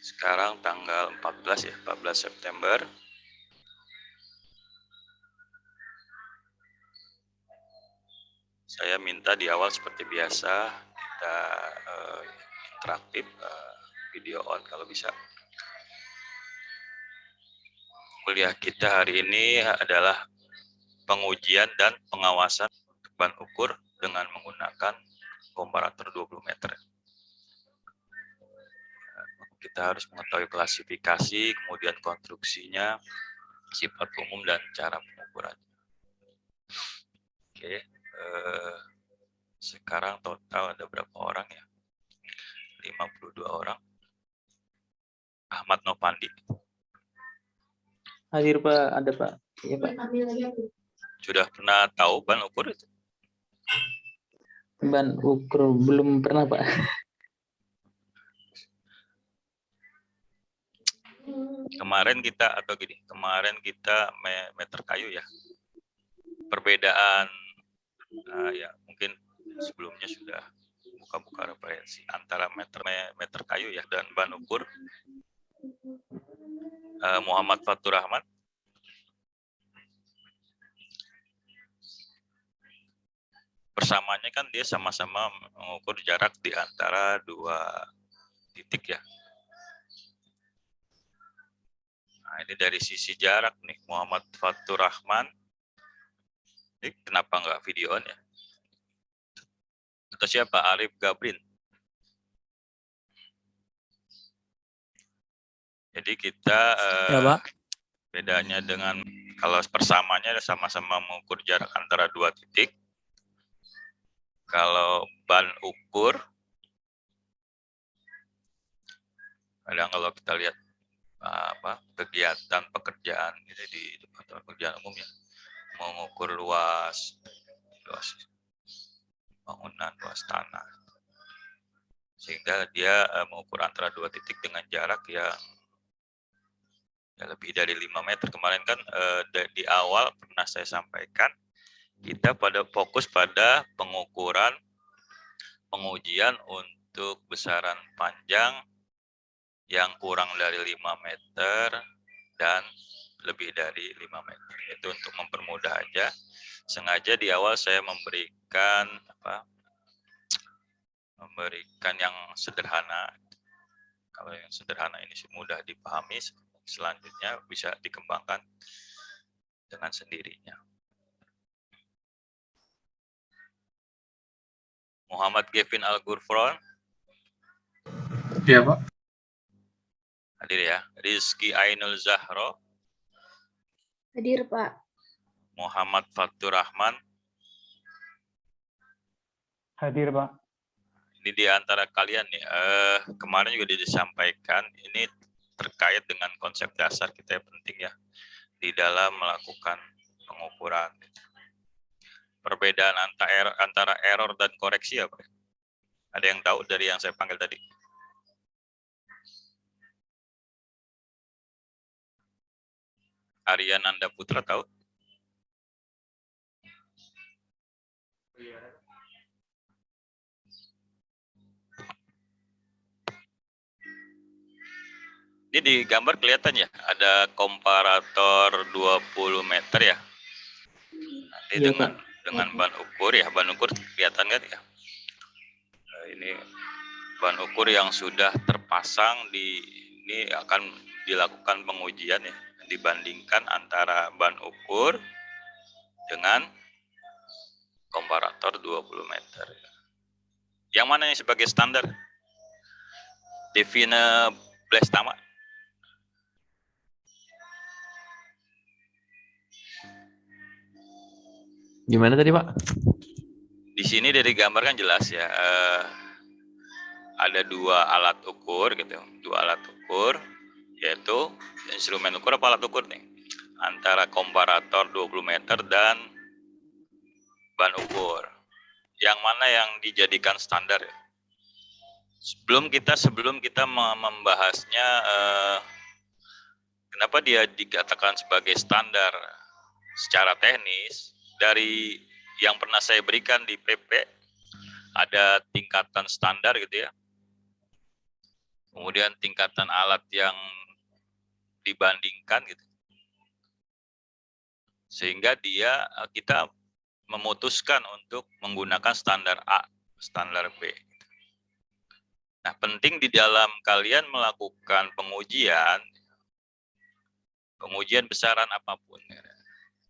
Sekarang tanggal 14 ya, 14 September. Saya minta di awal seperti biasa kita interaktif, video on kalau bisa. Kuliah kita hari ini adalah pengujian dan pengawasan ban ukur dengan menggunakan komparator 20 meter. Kita harus mengetahui klasifikasi, kemudian konstruksinya, sifat umum, dan cara pengukurannya. Oke, sekarang total ada berapa orang ya? 52 orang. Ahmad Novandi. Hadir Pak, ada Pak. Iya Pak. Sudah pernah tahu ban ukur itu? Ban ukur belum pernah Pak. Kemarin kita meter kayu ya. Perbedaan ya mungkin sebelumnya sudah buka-buka referensi antara meter kayu ya dan ban ukur. Muhammad Fatur Rahman. Persamaannya kan dia sama-sama mengukur jarak di antara dua titik ya. Nah, ini dari sisi jarak nih, Muhammad Fatur Rahman. Ini kenapa nggak videoan ya? Atau siapa? Arif Gabrin. Jadi kita ya, Pak. bedanya dengan kalau persamaannya sama-sama mengukur jarak antara dua titik. Kalau ban ukur, kadang kalau kita lihat kegiatan pekerjaan ini di tempat pekerjaan umum ya, mengukur luas bangunan, luas tanah, sehingga dia mengukur antara dua titik dengan jarak yang lebih dari 5 meter. Kemarin kan di awal pernah saya sampaikan, kita fokus pada pengujian untuk besaran panjang yang kurang dari 5 meter dan lebih dari 5 meter. Itu untuk mempermudah aja. Sengaja di awal saya memberikan yang sederhana. Kalau yang sederhana ini mudah dipahami, selanjutnya bisa dikembangkan dengan sendirinya. Muhammad Gavin Al-Ghufron. Iya, Pak. Hadir ya. Rizky Ainul Zahro. Hadir, Pak. Muhammad Fatur Rahman. Hadir, Pak. Ini di antara kalian nih, kemarin juga disampaikan, ini terkait dengan konsep dasar kita yang penting ya, di dalam melakukan pengukuran. Perbedaan antara error dan koreksi apa? Ada yang tahu dari yang saya panggil tadi? Aryananda Putra tahu? Ini di gambar kelihatan ya, ada komparator 20 meter ya. Nanti Iya, dengan ban ukur ya, ban ukur kelihatan kan ya. Ini ban ukur yang sudah terpasang ini akan dilakukan pengujian ya, dibandingkan antara ban ukur dengan komparator 20 meter. Yang mana yang sebagai standar? Devine Blestama. Gimana tadi, Pak? Di sini dari gambar kan jelas ya, ada dua alat ukur gitu, yaitu instrumen ukur apa alat ukur nih, antara komparator 20 meter dan ban ukur. Yang mana yang dijadikan standar ya? Sebelum kita membahasnya, kenapa dia dikatakan sebagai standar secara teknis, dari yang pernah saya berikan di PP, ada tingkatan standar gitu ya. kemudian tingkatan alat yang dibandingkan gitu. Sehingga kita memutuskan untuk menggunakan standar A, standar B. Nah, penting di dalam kalian melakukan pengujian besaran apapun.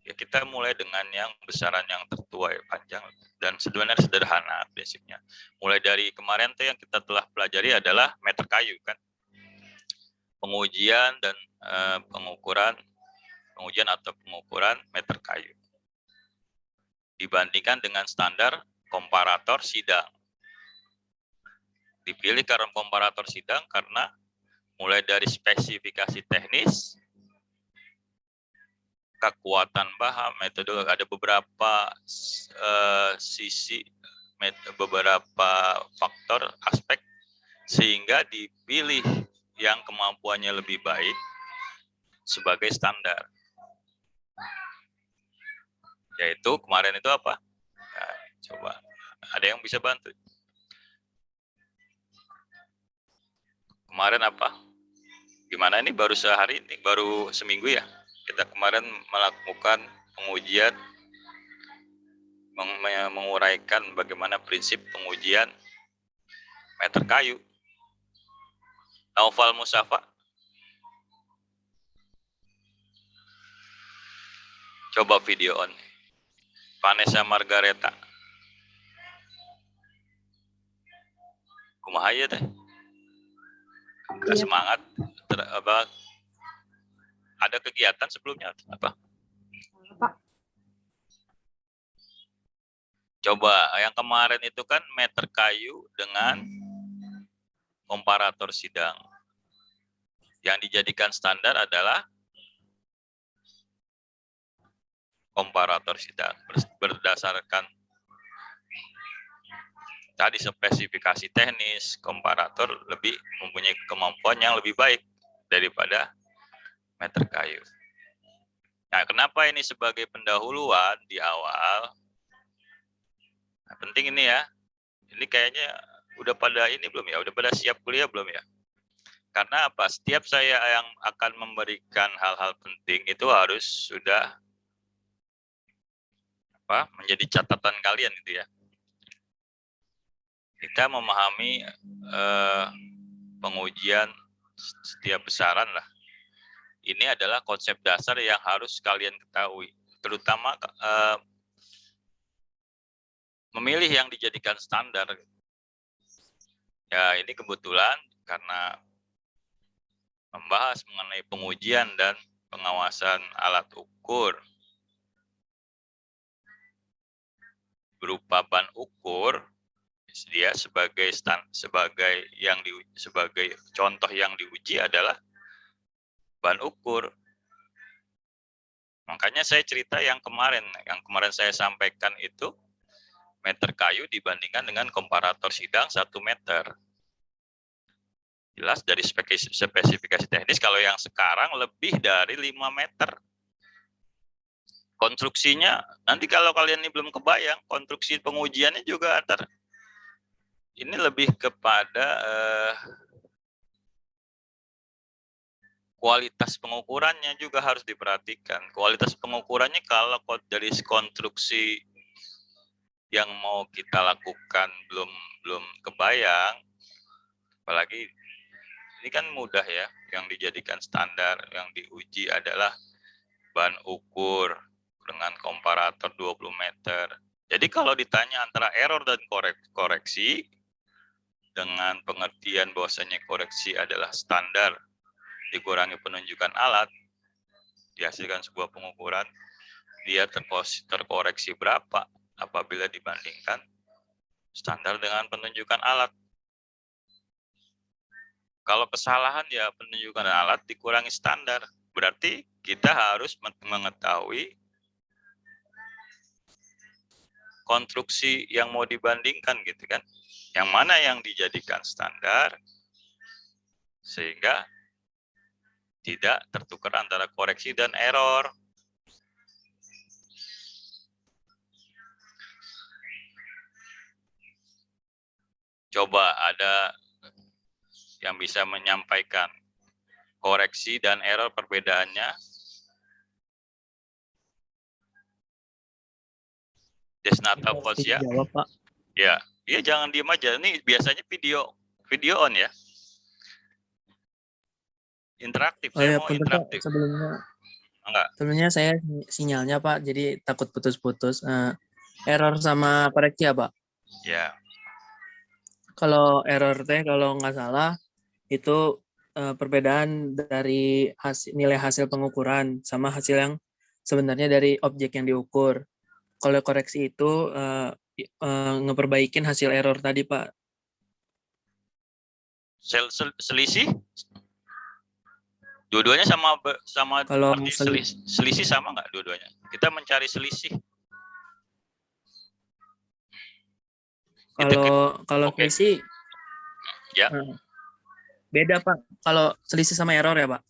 Ya, kita mulai dengan yang besaran yang tertua, panjang, dan sebenarnya sederhana prinsipnya. Mulai dari kemarin tuh yang kita telah pelajari adalah meter kayu kan. Pengujian dan pengukuran meter kayu. Dibandingkan dengan standar komparator sidang. Dipilih karena komparator sidang karena mulai dari spesifikasi teknis, kekuatan bahan, metode, ada beberapa sisi, beberapa faktor, aspek, sehingga dipilih yang kemampuannya lebih baik sebagai standar. Yaitu kemarin itu apa? Nah, coba, ada yang bisa bantu? Kemarin apa? Gimana ini baru sehari ini, baru seminggu ya? Kita kemarin melakukan pengujian, menguraikan bagaimana prinsip pengujian meter kayu. Naufal Musafa. Coba video on. Vanessa Margareta. Kumaha ya teh? Semangat. Ada kegiatan sebelumnya apa? Pak. Coba yang kemarin itu kan meter kayu dengan komparator sidang. Yang dijadikan standar adalah komparator sidang berdasarkan tadi spesifikasi teknis. Komparator lebih mempunyai kemampuan yang lebih baik daripada meter kayu. Nah, kenapa ini sebagai pendahuluan di awal? Nah, penting ini ya. Ini kayaknya udah pada ini belum ya? Udah pada siap kuliah belum ya? Karena apa? Setiap saya yang akan memberikan hal-hal penting itu harus sudah menjadi catatan kalian gitu ya. Kita memahami pengujian setiap besaran lah. Ini adalah konsep dasar yang harus kalian ketahui, terutama memilih yang dijadikan standar. Ya, ini kebetulan karena membahas mengenai pengujian dan pengawasan alat ukur berupa ban ukur, dia sebagai contoh yang diuji adalah ban ukur. Makanya saya cerita yang kemarin saya sampaikan itu meter kayu dibandingkan dengan komparator sidang 1 meter. Jelas dari spesifikasi teknis kalau yang sekarang lebih dari 5 meter. Konstruksinya, nanti kalau kalian ini belum kebayang, konstruksi pengujiannya juga ini lebih kepada kualitas pengukurannya juga harus diperhatikan. Kualitas pengukurannya kalau dari konstruksi yang mau kita lakukan belum kebayang, apalagi ini kan mudah ya, yang dijadikan standar, yang diuji adalah ban ukur dengan komparator 20 meter. Jadi kalau ditanya antara error dan koreksi, dengan pengertian bahwasanya koreksi adalah standar dikurangi penunjukan alat, dihasilkan sebuah pengukuran, dia terkoreksi berapa apabila dibandingkan standar dengan penunjukan alat. Kalau kesalahan ya penunjukan alat dikurangi standar. Berarti kita harus mengetahui konstruksi yang mau dibandingkan gitu kan. Yang mana yang dijadikan standar sehingga tidak tertukar antara koreksi dan error. Coba ada yang bisa menyampaikan koreksi dan error perbedaannya. Desnata Polsia. Jawab, Pak. Ya, iya jangan diem aja. Ini biasanya video on ya. Interaktif, Oh saya ya, mau punten, Pak. interaktif. Enggak. Sebelumnya saya sinyalnya, Pak, jadi takut putus-putus. Error sama koreksi ya, Pak? Ya, Kalau error teh kalau nggak salah itu perbedaan dari nilai hasil pengukuran sama hasil yang sebenarnya dari objek yang diukur. Kalau koreksi itu ngeperbaikin hasil error tadi, Pak. selisih? Dua-duanya sama Kalau arti selisih sama nggak dua-duanya? Kita mencari selisih. Kalau Oke. selisih Ya. Beda, Pak. Kalau selisih sama error ya, Pak?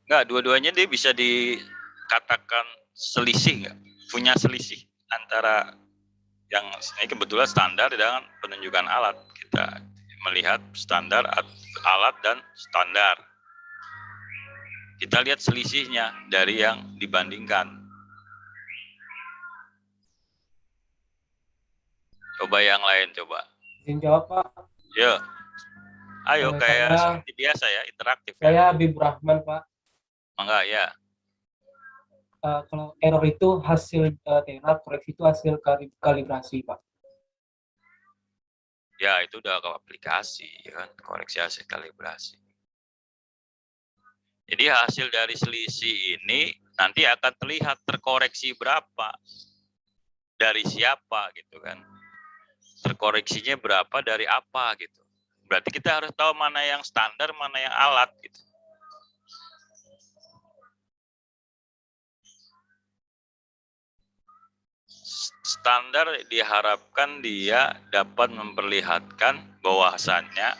Nggak, dua-duanya dia bisa dikatakan selisih nggak? Punya selisih antara yang ini kebetulan standar dengan penunjukan alat. Kita melihat standar alat dan standar. Kita lihat selisihnya dari yang dibandingkan. Coba yang lain, coba. Izin jawab, Pak. Ya. Ayo, kayak seperti biasa ya, interaktif. Saya Habibur Rahman, Pak. Enggak, ya. Kalau error itu hasil error, koreksi itu hasil kalibrasi, Pak. Ya, itu udah ke aplikasi, kan? Koreksi hasil kalibrasi. Jadi hasil dari selisih ini nanti akan terlihat terkoreksi berapa, dari siapa gitu kan. Terkoreksinya berapa dari apa gitu. Berarti kita harus tahu mana yang standar, mana yang alat gitu. Standar diharapkan dia dapat memperlihatkan bahwasannya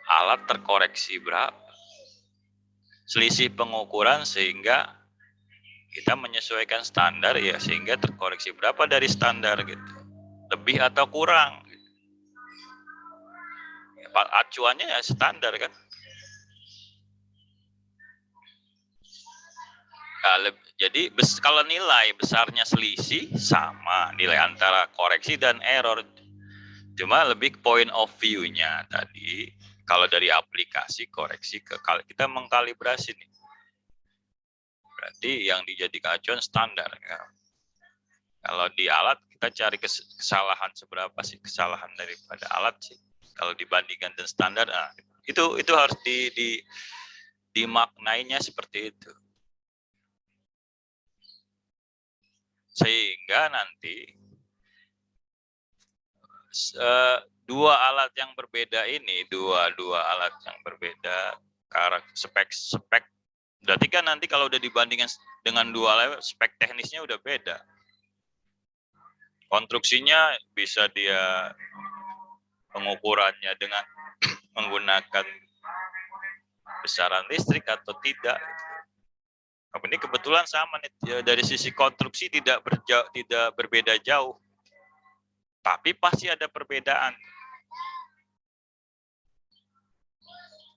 alat terkoreksi berapa. Selisih pengukuran sehingga kita menyesuaikan standar ya, sehingga terkoreksi berapa dari standar gitu. Lebih atau kurang. Ya, acuannya ya standar kan. Nah, jadi kalau nilai besarnya selisih sama nilai antara koreksi dan error. Cuma lebih point of view-nya tadi. Kalau dari aplikasi koreksi kita mengkalibrasi nih. Berarti yang dijadikan acuan standar. Ya. Kalau di alat kita cari kesalahan seberapa sih kesalahan daripada alat sih. Kalau dibandingkan dengan standar, nah, itu harus dimaknainya seperti itu. Sehingga nanti dua alat yang berbeda ini, dua alat yang berbeda spek, berarti kan nanti kalau udah dibandingkan dengan dua alat, spek teknisnya udah beda. Konstruksinya bisa dia pengukurannya dengan menggunakan besaran listrik atau tidak. Ini kebetulan sama nih, dari sisi konstruksi tidak berbeda jauh. Tapi pasti ada perbedaan.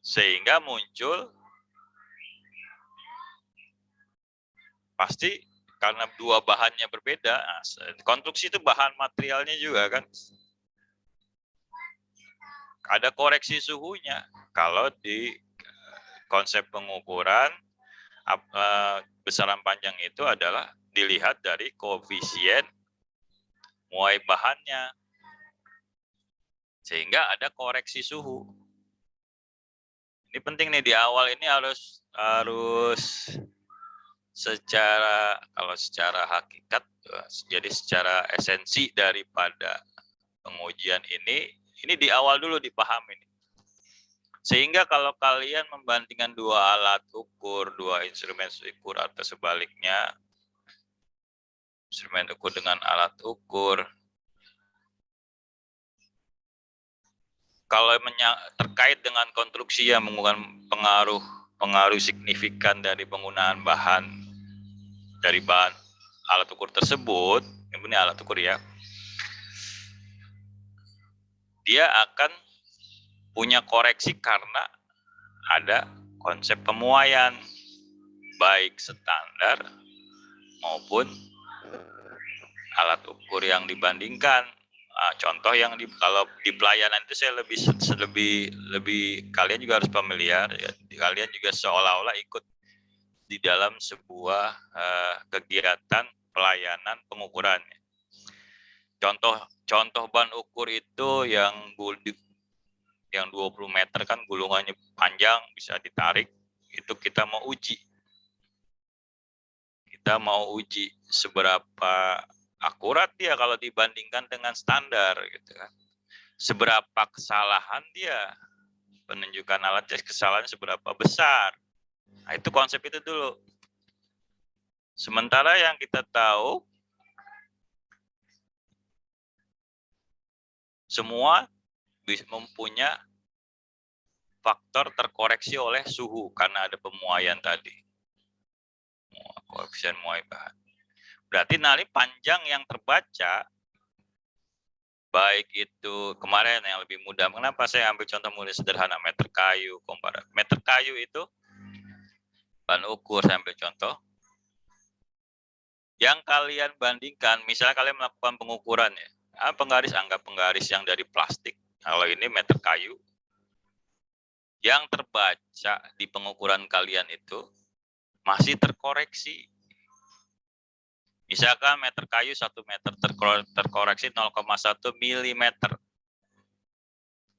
Sehingga muncul pasti karena dua bahannya berbeda. Nah, konstruksi itu bahan materialnya juga kan. Ada koreksi suhunya. Kalau di konsep pengukuran besaran panjang itu adalah dilihat dari koefisien muai bahannya, sehingga ada koreksi suhu. Ini penting nih, di awal ini harus kalau secara hakikat, jadi secara esensi daripada pengujian ini di awal dulu dipahami. Sehingga kalau kalian membandingkan dua alat ukur, dua instrumen ukur atau sebaliknya, instrumen ukur dengan alat ukur. Kalau terkait dengan konstruksi yang menggunakan pengaruh signifikan dari penggunaan bahan dari bahan alat ukur tersebut, ini alat ukur ya, dia akan punya koreksi karena ada konsep pemuaian, baik standar maupun alat ukur yang dibandingkan. Nah, contoh yang kalau di pelayanan itu saya lebih kalian juga harus familiar ya. Kalian juga seolah-olah ikut di dalam sebuah kegiatan pelayanan pengukuran. Contoh ban ukur itu yang 20 meter kan gulungannya panjang bisa ditarik, itu kita mau uji. Kita mau uji seberapa akurat dia kalau dibandingkan dengan standar gitu kan. Seberapa kesalahan dia, penunjukan alat tes kesalahan seberapa besar. Nah, itu konsep itu dulu. Sementara yang kita tahu semua mempunyai faktor terkoreksi oleh suhu karena ada pemuaian tadi. Koefisien muai bahan. Berarti nanti panjang yang terbaca, baik itu kemarin yang lebih mudah. Kenapa saya ambil contoh mulai sederhana meter kayu kompara. Meter kayu itu ban ukur, saya ambil contoh. Yang kalian bandingkan, misalnya kalian melakukan pengukuran ya, anggap penggaris yang dari plastik. Kalau ini meter kayu, yang terbaca di pengukuran kalian itu masih terkoreksi. Misalkan meter kayu 1 meter terkoreksi 0,1 mm.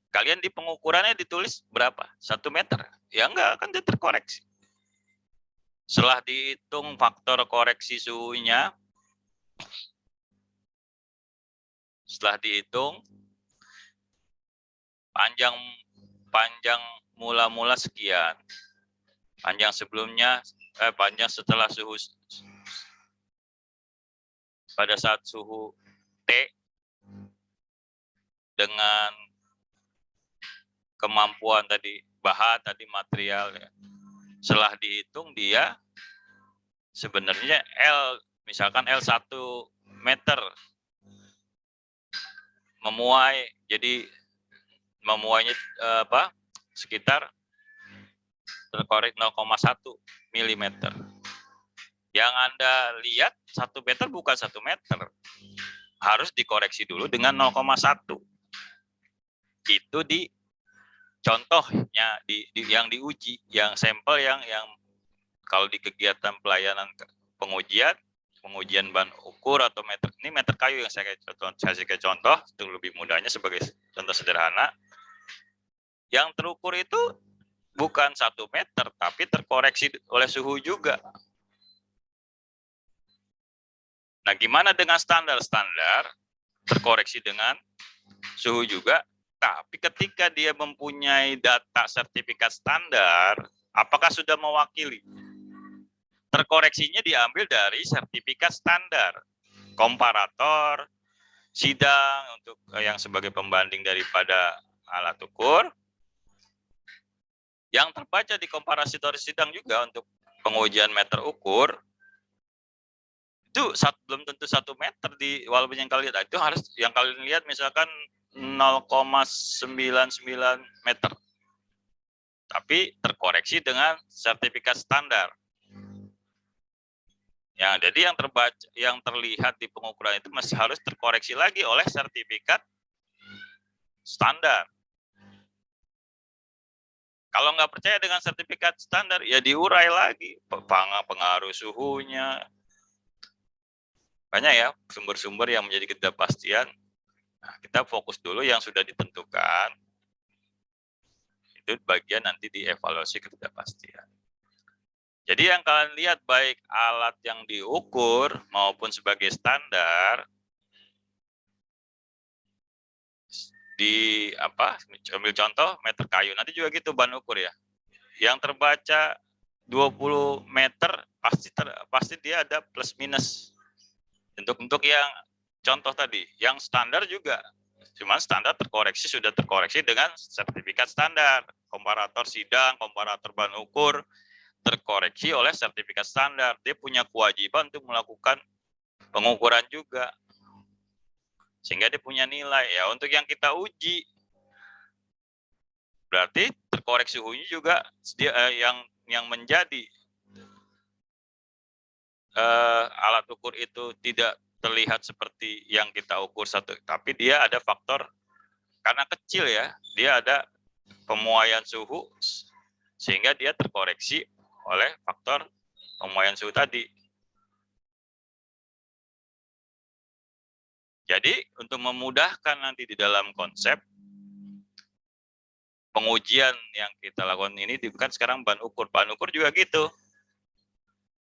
Kalian di pengukurannya ditulis berapa? 1 meter. Ya enggak, kan dia terkoreksi. Setelah dihitung faktor koreksi suhunya, setelah dihitung panjang mula-mula sekian. Panjang sebelumnya, panjang setelah suhu pada saat suhu T dengan kemampuan tadi bahan tadi material ya. Setelah dihitung dia sebenarnya misalkan L 1 meter memuai, jadi memuainya sekitar terkorek 0,1 mm. Yang Anda lihat 1 meter bukan 1 meter. Harus dikoreksi dulu dengan 0,1. Itu di contohnya yang diuji, yang sampel yang kalau di kegiatan pelayanan pengujian ban ukur atau meter, ini meter kayu yang saya kasih contoh untuk lebih mudahnya sebagai contoh sederhana. Yang terukur itu bukan 1 meter tapi terkoreksi oleh suhu juga. Nah, gimana dengan standar? Standar terkoreksi dengan suhu juga, tapi ketika dia mempunyai data sertifikat standar, apakah sudah mewakili? Terkoreksinya diambil dari sertifikat standar, komparator, sidang untuk yang sebagai pembanding daripada alat ukur. Yang terbaca di komparator sidang juga untuk pengujian meter ukur, itu belum tentu 1 meter walaupun yang kalian lihat itu harus yang kalian lihat misalkan 0,99 meter. Tapi terkoreksi dengan sertifikat standar. Ya, jadi yang terbaca, yang terlihat di pengukuran itu masih harus terkoreksi lagi oleh sertifikat standar. Kalau nggak percaya dengan sertifikat standar, ya diurai lagi pengaruh suhunya. Banyak ya sumber-sumber yang menjadi ketidakpastian. Nah, kita fokus dulu yang sudah ditentukan. Itu bagian nanti dievaluasi ketidakpastian. Jadi yang kalian lihat baik alat yang diukur maupun sebagai standar ambil contoh meter kayu, nanti juga gitu ban ukur ya. Yang terbaca 20 meter pasti dia ada plus minus. Untuk yang contoh tadi, yang standar juga. Cuman standar sudah terkoreksi dengan sertifikat standar. Komparator sidang, komparator ban ukur, terkoreksi oleh sertifikat standar. Dia punya kewajiban untuk melakukan pengukuran juga. Sehingga dia punya nilai. Ya, untuk yang kita uji, Berarti terkoreksi suhunya juga yang menjadi alat ukur itu tidak terlihat seperti yang kita ukur satu, tapi dia ada faktor karena kecil ya, dia ada pemuaian suhu sehingga dia terkoreksi oleh faktor pemuaian suhu tadi. Jadi untuk memudahkan nanti di dalam konsep pengujian yang kita lakukan ini, kan sekarang bahan ukur juga gitu.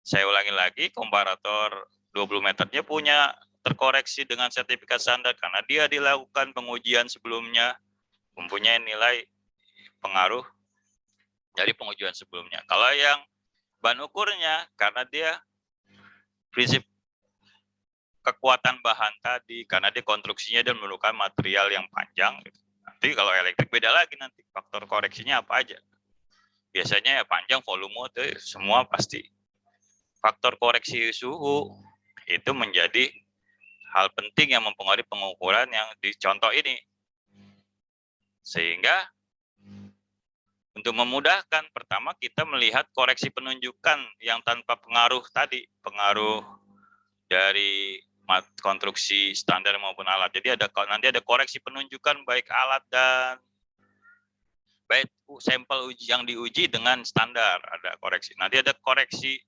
Saya ulangi lagi, komparator 20 meternya punya terkoreksi dengan sertifikat standar karena dia dilakukan pengujian sebelumnya, mempunyai nilai pengaruh dari pengujian sebelumnya. Kalau yang bahan ukurnya, karena dia prinsip kekuatan bahan tadi, karena dia konstruksinya dan memerlukan material yang panjang. Nanti kalau elektrik beda lagi nanti, faktor koreksinya apa aja. Biasanya ya panjang, volume, itu semua pasti. Faktor koreksi suhu itu menjadi hal penting yang mempengaruhi pengukuran yang di contoh ini. Sehingga untuk memudahkan, pertama kita melihat koreksi penunjukan yang tanpa pengaruh tadi, pengaruh dari konstruksi standar maupun alat. Jadi nanti ada koreksi penunjukan baik alat dan baik sampel uji yang diuji dengan standar, ada koreksi. Nanti ada koreksi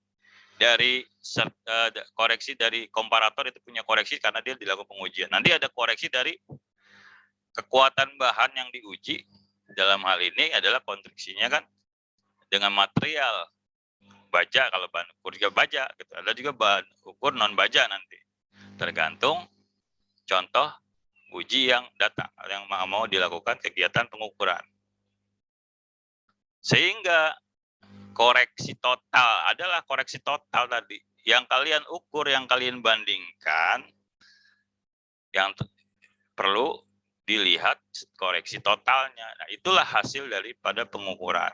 dari komparator, itu punya koreksi karena dia dilakukan pengujian. Nanti ada koreksi dari kekuatan bahan yang diuji, dalam hal ini adalah konstruksinya kan dengan material baja, kalau bahan ukur juga baja gitu. Ada juga bahan ukur non baja nanti, tergantung contoh uji yang datang, yang mau dilakukan kegiatan pengukuran. Sehingga koreksi total adalah koreksi total tadi yang kalian ukur, yang kalian bandingkan, yang perlu dilihat koreksi totalnya. Nah, itulah hasil daripada pengukuran.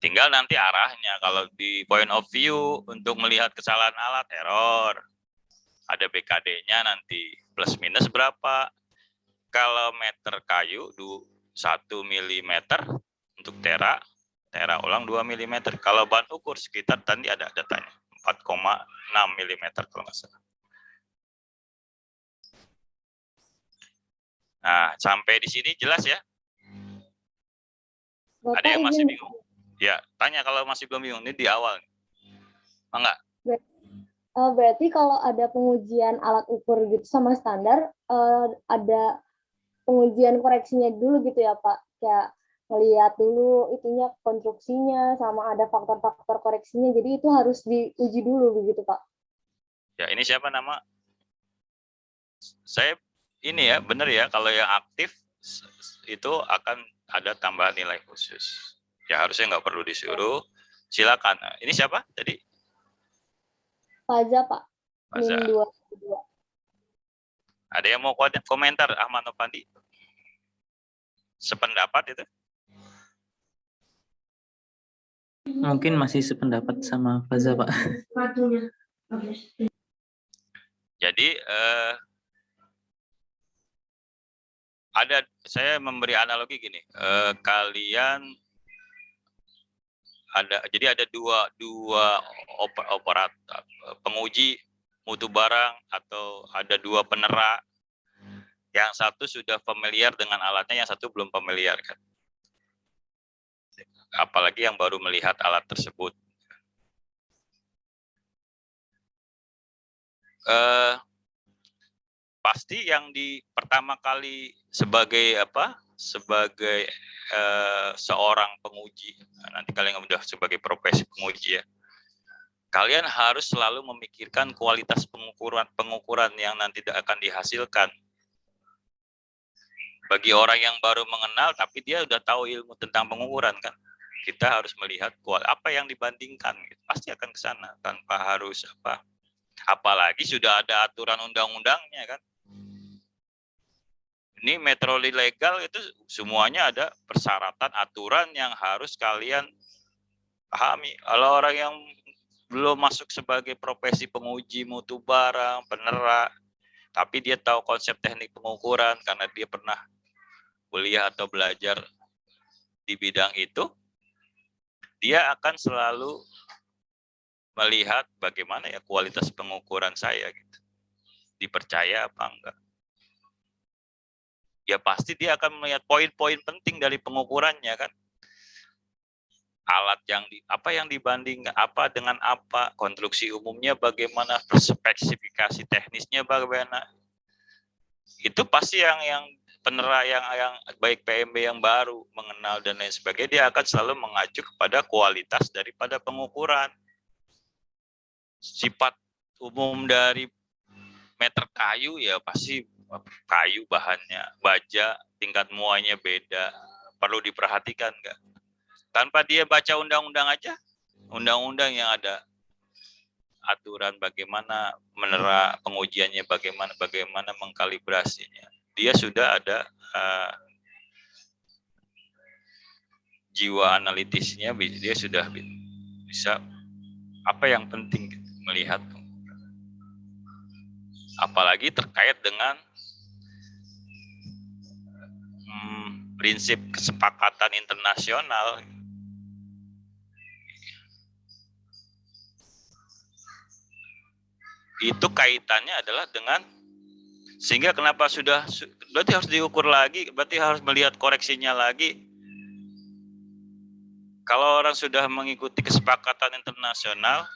Tinggal nanti arahnya, kalau di point of view untuk melihat kesalahan alat, error, ada BKD-nya nanti plus minus berapa. Kalau meter kayu 1 mm untuk tera ulang 2 mm. Kalau bahan ukur sekitar tadi ada datanya 4,6 mm kalau nggak salah. Nah, sampai di sini jelas ya? Bapak, Ada yang masih izin. bingung? Ya, tanya kalau masih belum bingung. Ini di awal. Enggak? Berarti kalau ada pengujian alat ukur gitu sama standar, ada pengujian koreksinya dulu gitu ya Pak? Kayak melihat dulu itunya, konstruksinya, sama ada faktor-faktor koreksinya. Jadi itu harus diuji dulu begitu Pak? Ya, ini siapa nama? Saya ini ya, benar ya, kalau yang aktif itu akan ada tambahan nilai khusus. Ya, harusnya nggak perlu disuruh. Silakan. Ini siapa tadi? Faza Pak. Faza. Min 2. Ada yang mau komentar, Ahmad Nopandi? Sependapat itu? Mungkin masih sependapat sama Faza, Pak. Jadi saya memberi analogi gini, kalian ada dua operator penguji mutu barang, atau ada dua penerak, yang satu sudah familiar dengan alatnya, yang satu belum familiar kan. Apalagi yang baru melihat alat tersebut. Pasti yang di pertama kali sebagai seorang penguji, nanti kalian udah sebagai profesi penguji ya, kalian harus selalu memikirkan kualitas pengukuran yang nanti akan dihasilkan. Bagi orang yang baru mengenal tapi dia udah tahu ilmu tentang pengukuran kan, kita harus melihat apa yang dibandingkan, pasti akan ke sana tanpa harus apalagi sudah ada aturan undang-undangnya kan. Ini metroli legal itu semuanya ada persyaratan aturan yang harus kalian pahami. Kalau orang yang belum masuk sebagai profesi penguji mutu barang, penerak, tapi dia tahu konsep teknik pengukuran karena dia pernah kuliah atau belajar di bidang itu, dia akan selalu melihat bagaimana ya kualitas pengukuran saya gitu. Dipercaya apa enggak. Ya pasti dia akan melihat poin-poin penting dari pengukurannya kan. Alat yang dibandingkan apa dengan apa, konstruksi umumnya bagaimana, spesifikasi teknisnya bagaimana. Itu pasti yang penerang yang baik PMB yang baru mengenal dan lain sebagainya, dia akan selalu mengacu kepada kualitas daripada pengukuran. Sifat umum dari meter kayu ya pasti kayu bahannya, baja tingkat muanya beda, perlu diperhatikan enggak? Tanpa dia baca undang-undang aja, undang-undang yang ada aturan bagaimana menera pengujiannya, bagaimana mengkalibrasinya. Dia sudah ada jiwa analitisnya, dia sudah bisa apa yang penting melihat. Apalagi terkait dengan prinsip kesepakatan internasional. Itu kaitannya adalah dengan, sehingga kenapa berarti harus diukur lagi, berarti harus melihat koreksinya lagi. Kalau orang sudah mengikuti kesepakatan internasional,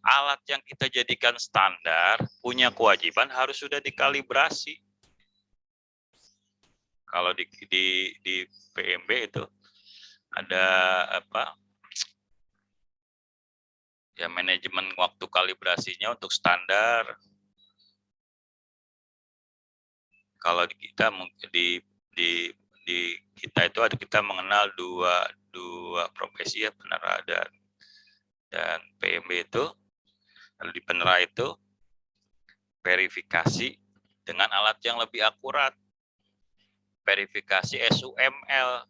alat yang kita jadikan standar punya kewajiban harus sudah dikalibrasi. Kalau di PMB itu ada apa? Ya manajemen waktu kalibrasinya untuk standar. Kalau di kita di kita itu kita mengenal dua profesi ya, penera dan PMB itu. Lalu di penera itu verifikasi dengan alat yang lebih akurat. Verifikasi SUML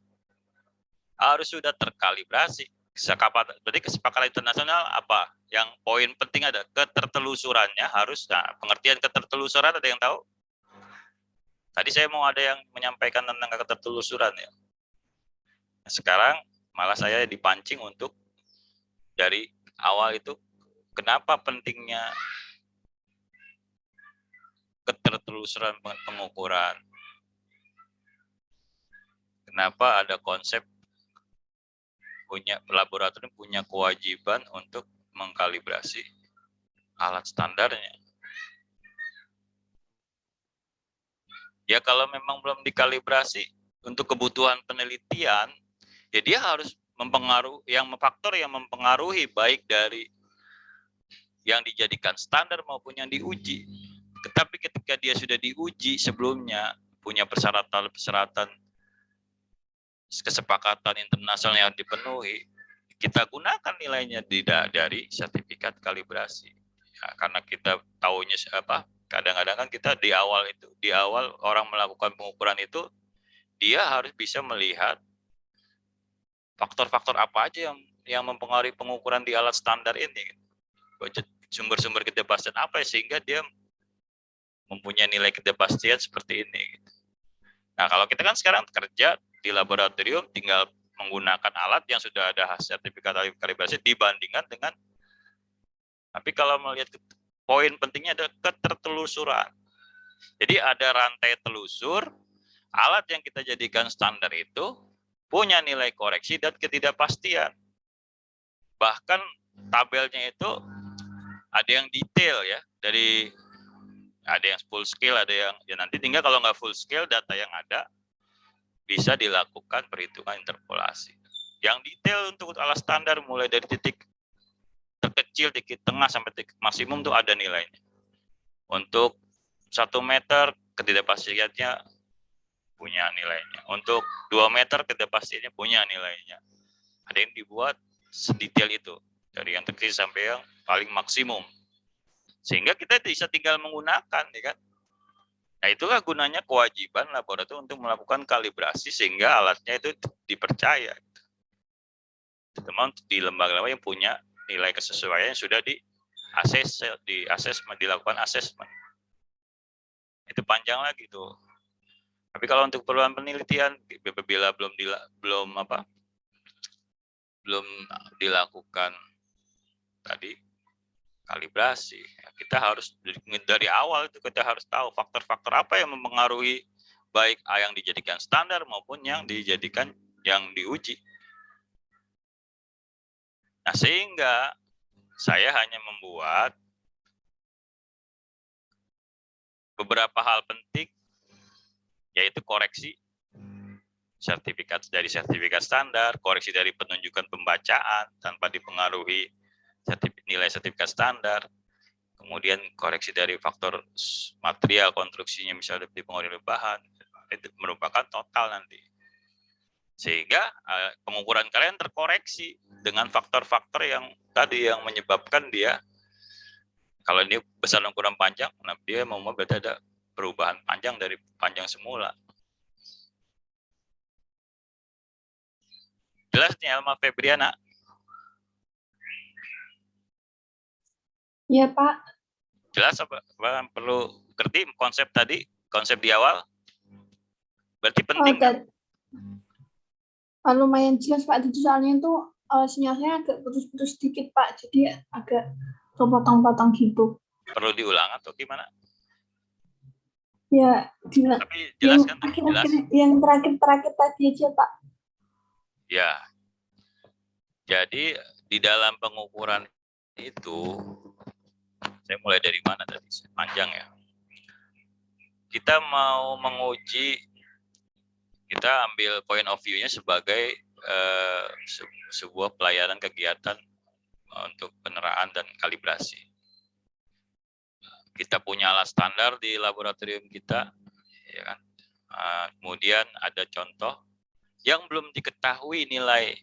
harus sudah terkalibrasi. Berarti kesepakatan internasional apa? Yang poin penting ada ketertelusurannya harus. Nah, pengertian ketertelusuran ada yang tahu? Tadi saya mau ada yang menyampaikan tentang ketertelusuran ya. Sekarang malah saya dipancing untuk dari awal itu kenapa pentingnya ketertelusuran pengukuran? Kenapa ada konsep laboratorium punya kewajiban untuk mengkalibrasi alat standarnya? Ya kalau memang belum dikalibrasi untuk kebutuhan penelitian, ya dia harus faktor yang mempengaruhi baik dari yang dijadikan standar maupun yang diuji. Tetapi ketika dia sudah diuji sebelumnya, punya persyaratan kesepakatan internasional yang dipenuhi, kita gunakan nilainya dari sertifikat kalibrasi. Ya, karena kita tahunya apa? Kadang-kadang kan kita di awal orang melakukan pengukuran itu, dia harus bisa melihat faktor-faktor apa aja yang mempengaruhi pengukuran di alat standar ini. Sumber-sumber ketidakpastian apa ya, sehingga dia mempunyai nilai ketidakpastian seperti ini. Nah, kalau kita kan sekarang kerja di laboratorium tinggal menggunakan alat yang sudah ada sertifikat kalibrasi dibandingkan dengan, tapi kalau melihat poin pentingnya ada ketertelusuran. Jadi ada rantai telusur, alat yang kita jadikan standar itu punya nilai koreksi dan ketidakpastian. Bahkan tabelnya itu ada yang detail ya, ada yang full scale, ada yang ya nanti tinggal kalau nggak full scale data yang ada bisa dilakukan perhitungan interpolasi. Yang detail untuk alat standar mulai dari titik terkecil, titik tengah sampai titik maksimum tuh ada nilainya. Untuk 1 meter ketidakpastiannya punya nilainya. Untuk 2 meter ketidakpastiannya punya nilainya. Ada yang dibuat sedetail itu dari yang terkecil sampai yang paling maksimum. Sehingga kita bisa tinggal menggunakan, ya kan? Nah, itulah gunanya kewajiban laboratorium untuk melakukan kalibrasi sehingga alatnya itu dipercaya. Terutama di lembaga-lembaga yang punya nilai kesesuaian yang sudah dilakukan asesmen. Itu panjang lagi tuh. Tapi kalau untuk keperluan penelitian, bila belum dilakukan tadi kalibrasi, kita harus dari awal itu kita harus tahu faktor-faktor apa yang mempengaruhi baik yang dijadikan standar maupun yang diuji. Nah, sehingga saya hanya membuat beberapa hal penting, yaitu koreksi sertifikat standar, koreksi dari penunjukan pembacaan tanpa dipengaruhi nilai sertifikat standar, kemudian koreksi dari faktor material konstruksinya misalnya dipengaruhi oleh bahan, itu merupakan total nanti. Sehingga pengukuran kalian terkoreksi dengan faktor-faktor yang tadi yang menyebabkan dia, kalau ini besar ukuran panjang, nah dia mau berarti ada perubahan panjang dari panjang semula. Jelas nih Alma Febriana? Ya, Pak. Jelas apa perlu ngerti konsep tadi, konsep di awal? Berarti penting. Lumayan jelas, Pak. Jadi soalnya itu sinyalnya agak putus-putus sedikit, Pak. Jadi agak kepotong-potong gitu. Perlu diulang atau gimana? Ya, tapi jelas kan? Jelas. Yang terakhir tadi aja, Pak. Ya. Jadi di dalam pengukuran itu, saya mulai dari mana tadi? Panjang ya. Kita mau menguji, kita ambil point of view-nya sebagai sebuah pelayanan kegiatan untuk peneraan dan kalibrasi. Kita punya alat standar di laboratorium kita, ya kan? Kemudian ada contoh yang belum diketahui nilai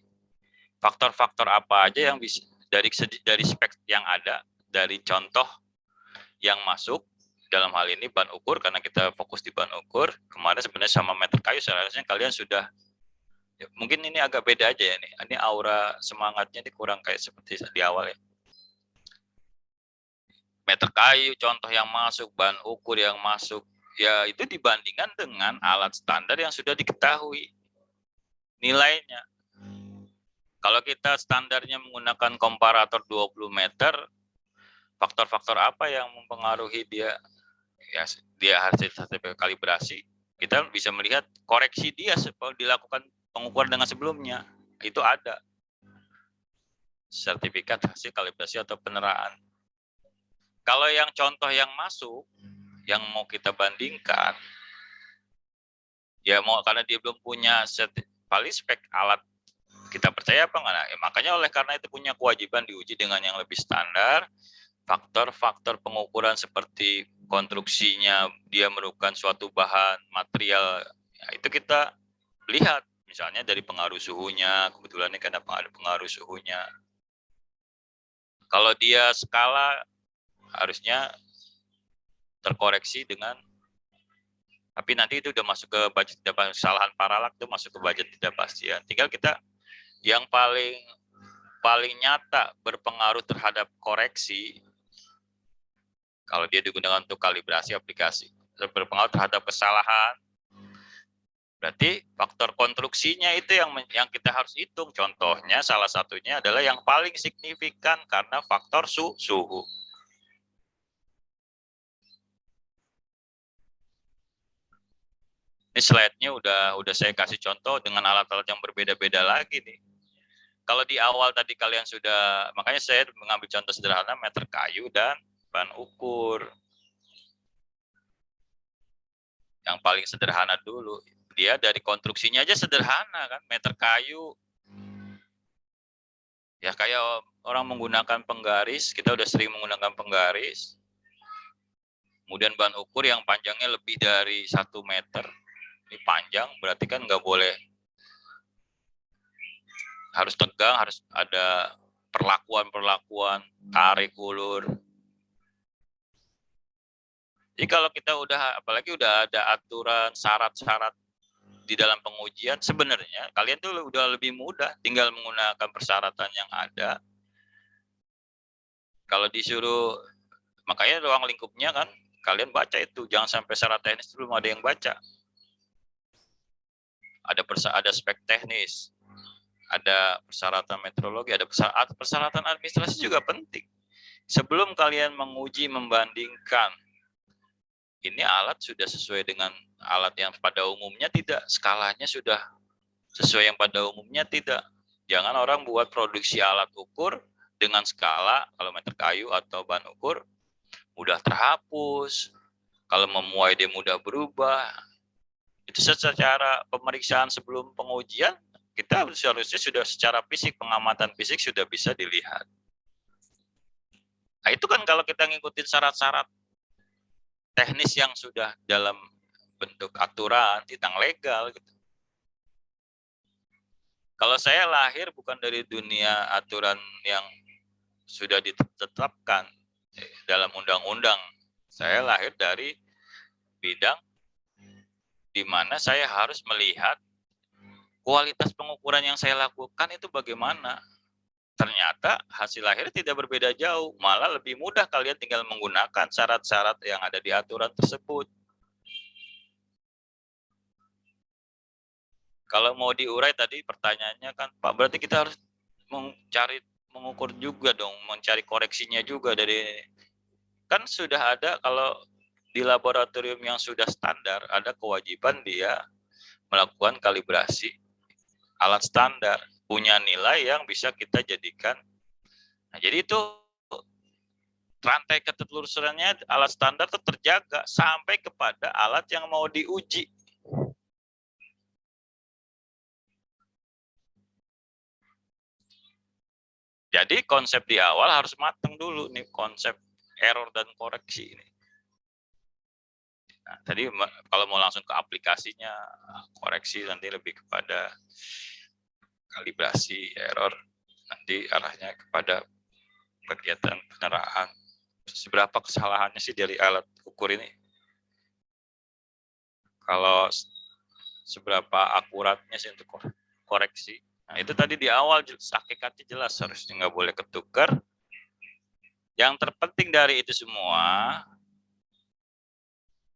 faktor-faktor apa aja yang bisa dari spek yang ada, dari contoh yang masuk dalam hal ini ban ukur, karena kita fokus di ban ukur. Kemarin sebenarnya sama meter kayu seharusnya kalian sudah, ya, mungkin ini agak beda aja ya nih. Ini aura semangatnya ini kurang kayak seperti di awal ya. Meter kayu contoh yang masuk, ban ukur yang masuk, ya itu dibandingkan dengan alat standar yang sudah diketahui nilainya. Kalau kita standarnya menggunakan komparator 20 meter, faktor-faktor apa yang mempengaruhi dia? Ya, dia hasil sertifikat kalibrasi. Kita bisa melihat koreksi dia sebelum dilakukan pengukuran dengan sebelumnya. Itu ada sertifikat hasil kalibrasi atau peneraan. Kalau yang contoh yang masuk, yang mau kita bandingkan, ya mau karena dia belum punya spek alat, kita percaya apa enggak? Ya, makanya oleh karena itu punya kewajiban diuji dengan yang lebih standar. Faktor-faktor pengukuran seperti konstruksinya, dia merupakan suatu bahan material, ya, itu kita lihat. Misalnya dari pengaruh suhunya, kebetulan ini karena ada pengaruh suhunya. Kalau dia skala, harusnya terkoreksi dengan, tapi nanti itu udah masuk ke budget tidak pasti, kesalahan paralak itu masuk ke budget tidak pastian. Tinggal kita yang paling nyata berpengaruh terhadap koreksi, kalau dia digunakan untuk kalibrasi aplikasi, berpengaruh terhadap kesalahan, berarti faktor konstruksinya itu yang kita harus hitung. Contohnya salah satunya adalah yang paling signifikan karena faktor suhu. Ini slide-nya udah saya kasih contoh dengan alat-alat yang berbeda-beda lagi nih. Kalau di awal tadi kalian sudah, makanya saya mengambil contoh sederhana meter kayu dan ban ukur. Yang paling sederhana dulu. Dia dari konstruksinya aja sederhana kan, meter kayu. Ya kayak orang menggunakan penggaris, kita udah sering menggunakan penggaris. Kemudian ban ukur yang panjangnya lebih dari 1 meter. Ini panjang, berarti kan nggak boleh, harus tegang, harus ada perlakuan, tarik ulur. Jadi kalau kita apalagi udah ada aturan, syarat-syarat di dalam pengujian, sebenarnya kalian tuh udah lebih mudah, tinggal menggunakan persyaratan yang ada. Kalau disuruh, makanya ruang lingkupnya kan, kalian baca itu, jangan sampai syarat teknis belum ada yang baca. ada spek teknis, ada persyaratan metrologi, ada persyaratan administrasi juga penting. Sebelum kalian menguji, membandingkan, ini alat sudah sesuai dengan alat yang pada umumnya tidak, skalanya sudah sesuai yang pada umumnya tidak. Jangan orang buat produksi alat ukur dengan skala, kalau meter kayu atau bahan ukur, mudah terhapus. Kalau memuai dia mudah berubah. Itu secara pemeriksaan sebelum pengujian, kita seharusnya sudah secara fisik, pengamatan fisik sudah bisa dilihat. Nah, itu kan kalau kita ngikutin syarat-syarat teknis yang sudah dalam bentuk aturan tentang legal gitu. Kalau saya lahir bukan dari dunia aturan yang sudah ditetapkan dalam undang-undang. Saya lahir dari bidang di mana saya harus melihat kualitas pengukuran yang saya lakukan itu bagaimana. Ternyata hasil akhir tidak berbeda jauh, malah lebih mudah kalian tinggal menggunakan syarat-syarat yang ada di aturan tersebut. Kalau mau diurai tadi pertanyaannya kan, Pak, berarti kita harus mengukur juga dong, mencari koreksinya juga dari, kan sudah ada kalau di laboratorium yang sudah standar, ada kewajiban dia melakukan kalibrasi alat standar, punya nilai yang bisa kita jadikan. Nah, jadi itu rantai ketelurusannya alat standar itu terjaga sampai kepada alat yang mau diuji. Jadi konsep di awal harus matang dulu nih, konsep error dan koreksi ini. Nah, tadi kalau mau langsung ke aplikasinya, koreksi nanti lebih kepada kalibrasi error, nanti arahnya kepada kegiatan peneraan. Seberapa kesalahannya sih dari alat ukur ini? Kalau seberapa akuratnya sih untuk koreksi? Nah, itu tadi di awal hakikatnya jelas, harusnya nggak boleh ketukar. Yang terpenting dari itu semua,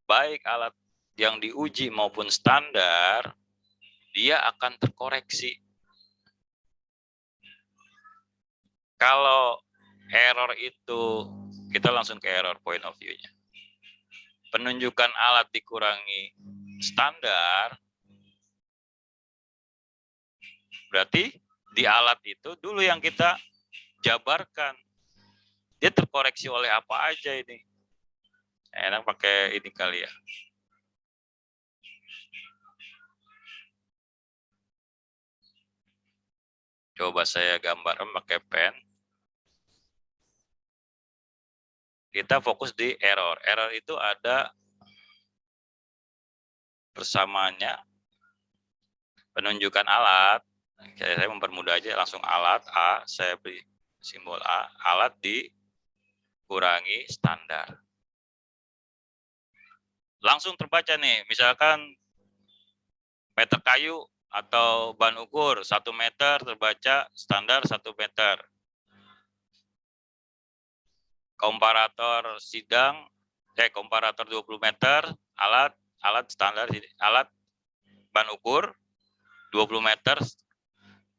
baik alat yang diuji maupun standar, dia akan terkoreksi. Kalau error itu, kita langsung ke error point of view-nya. Penunjukan alat dikurangi standar, berarti di alat itu dulu yang kita jabarkan, dia terkoreksi oleh apa aja ini. Enak pakai ini kali ya. Coba saya gambarkan pakai pen. Kita fokus di error. Error itu ada bersamanya penunjukan alat. Saya mempermudah aja, langsung alat A, saya beri simbol A, alat dikurangi standar. Langsung terbaca nih, misalkan meter kayu atau bahan ukur 1 meter terbaca standar 1 meter. Komparator sidang, komparator 20 meter, alat standar, alat bahan ukur 20 meter,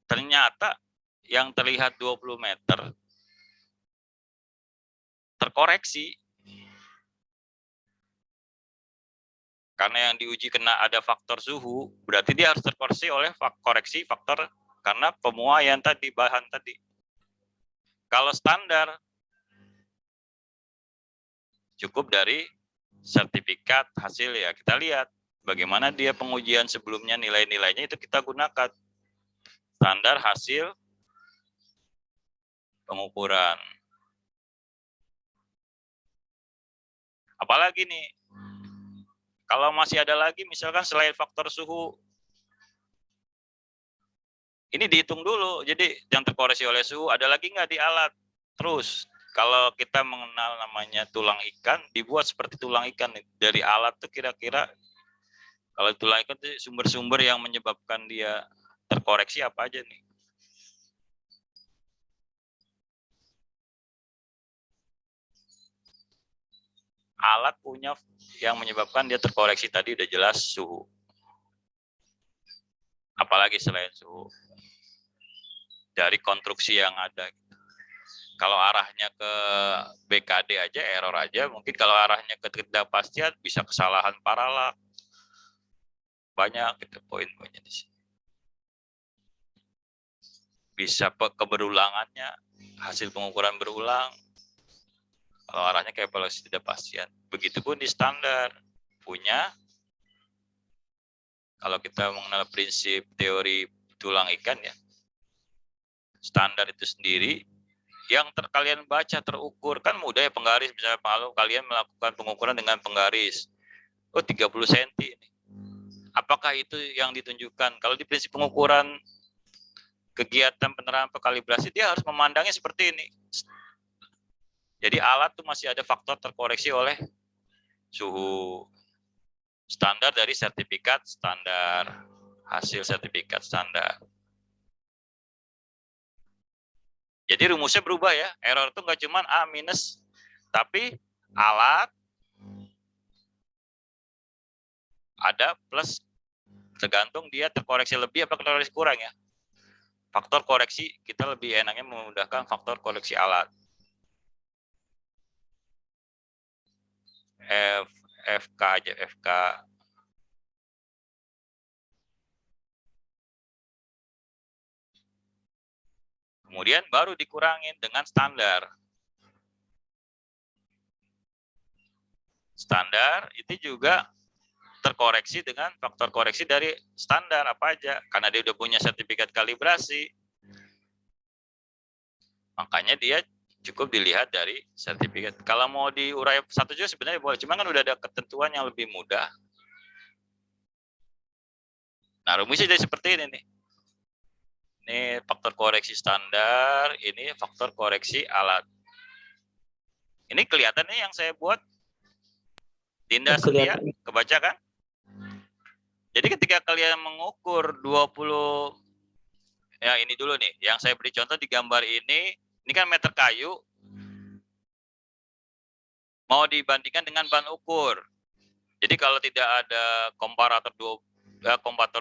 ternyata yang terlihat 20 meter terkoreksi. Karena yang diuji kena ada faktor suhu, berarti dia harus terkoreksi oleh koreksi faktor karena pemuaian tadi, bahan tadi. Kalau standar, cukup dari sertifikat hasil ya. Kita lihat bagaimana dia pengujian sebelumnya, nilai-nilainya itu kita gunakan. Standar hasil pengukuran. Apalagi nih, kalau masih ada lagi misalkan selain faktor suhu, ini dihitung dulu. Jadi yang terkoreksi oleh suhu, ada lagi nggak di alat? Terus, kalau kita mengenal namanya tulang ikan, dibuat seperti tulang ikan. Dari alat tuh kira-kira, kalau tulang ikan itu sumber-sumber yang menyebabkan dia terkoreksi apa aja nih? Alat punya yang menyebabkan dia terkoreksi tadi udah jelas suhu. apalagi selain suhu. Dari konstruksi yang ada. Kalau arahnya ke BKD aja, error aja, mungkin kalau arahnya ke ketidakpastian bisa kesalahan paralak. Banyak gitu poin-poinnya di sini. Bisa keberulangannya, hasil pengukuran berulang. Kalau arahnya ke evaluasi ketidakpastian. Begitupun di standar punya. Kalau kita mengenal prinsip teori tulang ikan ya, standar itu sendiri yang kalian baca terukur kan mudah ya, penggaris misalnya kalau kalian melakukan pengukuran dengan penggaris 30 cm ini. Apakah itu yang ditunjukkan? Kalau di prinsip pengukuran kegiatan penerapan kalibrasi dia harus memandangnya seperti ini. Jadi alat tuh masih ada faktor terkoreksi oleh suhu standar dari sertifikat standar, hasil sertifikat standar. Jadi rumusnya berubah ya, error itu nggak cuma A minus, tapi alat ada plus, tergantung dia terkoreksi lebih apa terkoreksi kurang ya. Faktor koreksi kita lebih enaknya memudahkan faktor koreksi alat. FK aja, FK. Kemudian baru dikurangin dengan standar. Standar itu juga terkoreksi dengan faktor koreksi dari standar apa aja. Karena dia udah punya sertifikat kalibrasi. Makanya dia cukup dilihat dari sertifikat. Kalau mau diurai satu juga sebenarnya boleh. Cuma kan udah ada ketentuan yang lebih mudah. Nah rumusnya jadi seperti ini nih. Ini faktor koreksi standar, ini faktor koreksi alat. Ini kelihatan nih yang saya buat. Dinda Setia, kebaca kan? Jadi ketika kalian mengukur 20, ya ini dulu nih, yang saya beri contoh di gambar ini kan meter kayu, mau dibandingkan dengan ban ukur. Jadi kalau tidak ada komparator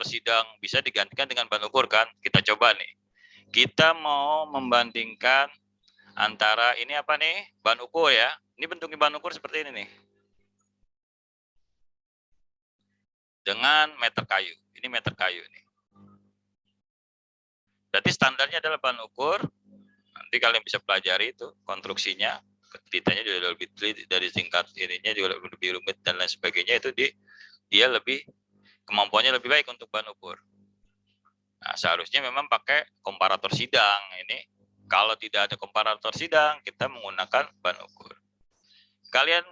sidang bisa digantikan dengan ban ukur kan? Kita coba nih. Kita mau membandingkan antara ini apa nih? Ban ukur ya. Ini bentuknya ban ukur seperti ini nih. Dengan meter kayu. Ini meter kayu nih. Berarti standarnya adalah ban ukur. Nanti kalian bisa pelajari itu konstruksinya. Detailnya juga lebih teliti dari tingkat ininya juga lebih rumit dan lain sebagainya, itu dia lebih kemampuannya lebih baik untuk ban ukur. Nah, seharusnya memang pakai komparator sidang ini. Kalau tidak ada komparator sidang, kita menggunakan ban ukur. Kalian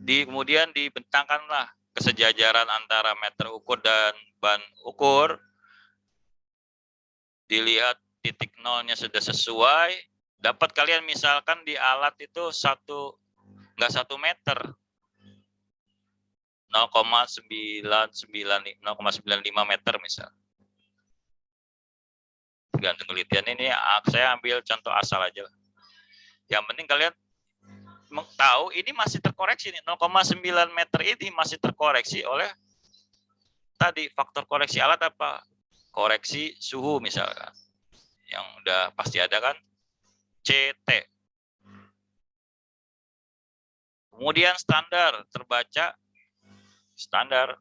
kemudian dibentangkanlah kesejajaran antara meter ukur dan ban ukur. Dilihat titik nolnya sudah sesuai. Dapat kalian misalkan di alat itu nggak 1 meter, 0,95 meter misal. Tergantung penelitian ini, saya ambil contoh asal aja. Yang penting kalian tahu ini masih terkoreksi nih, 0,9 meter ini masih terkoreksi oleh tadi faktor koreksi alat apa? Koreksi suhu misalkan. Yang udah pasti ada kan? CT. Kemudian standar terbaca, standar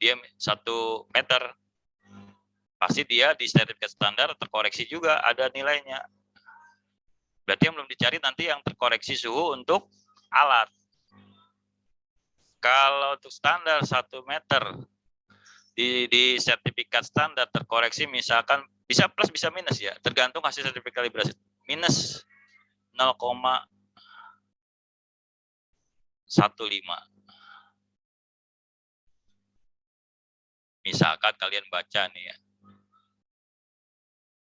dia 1 meter, pasti dia di sertifikat standar terkoreksi juga ada nilainya. Berarti yang belum dicari nanti yang terkoreksi suhu untuk alat. Kalau untuk standar 1 meter di sertifikat standar terkoreksi misalkan bisa plus bisa minus ya, tergantung hasil sertifikat kalibrasi. Minus 0,15. Misalkan kalian baca nih ya.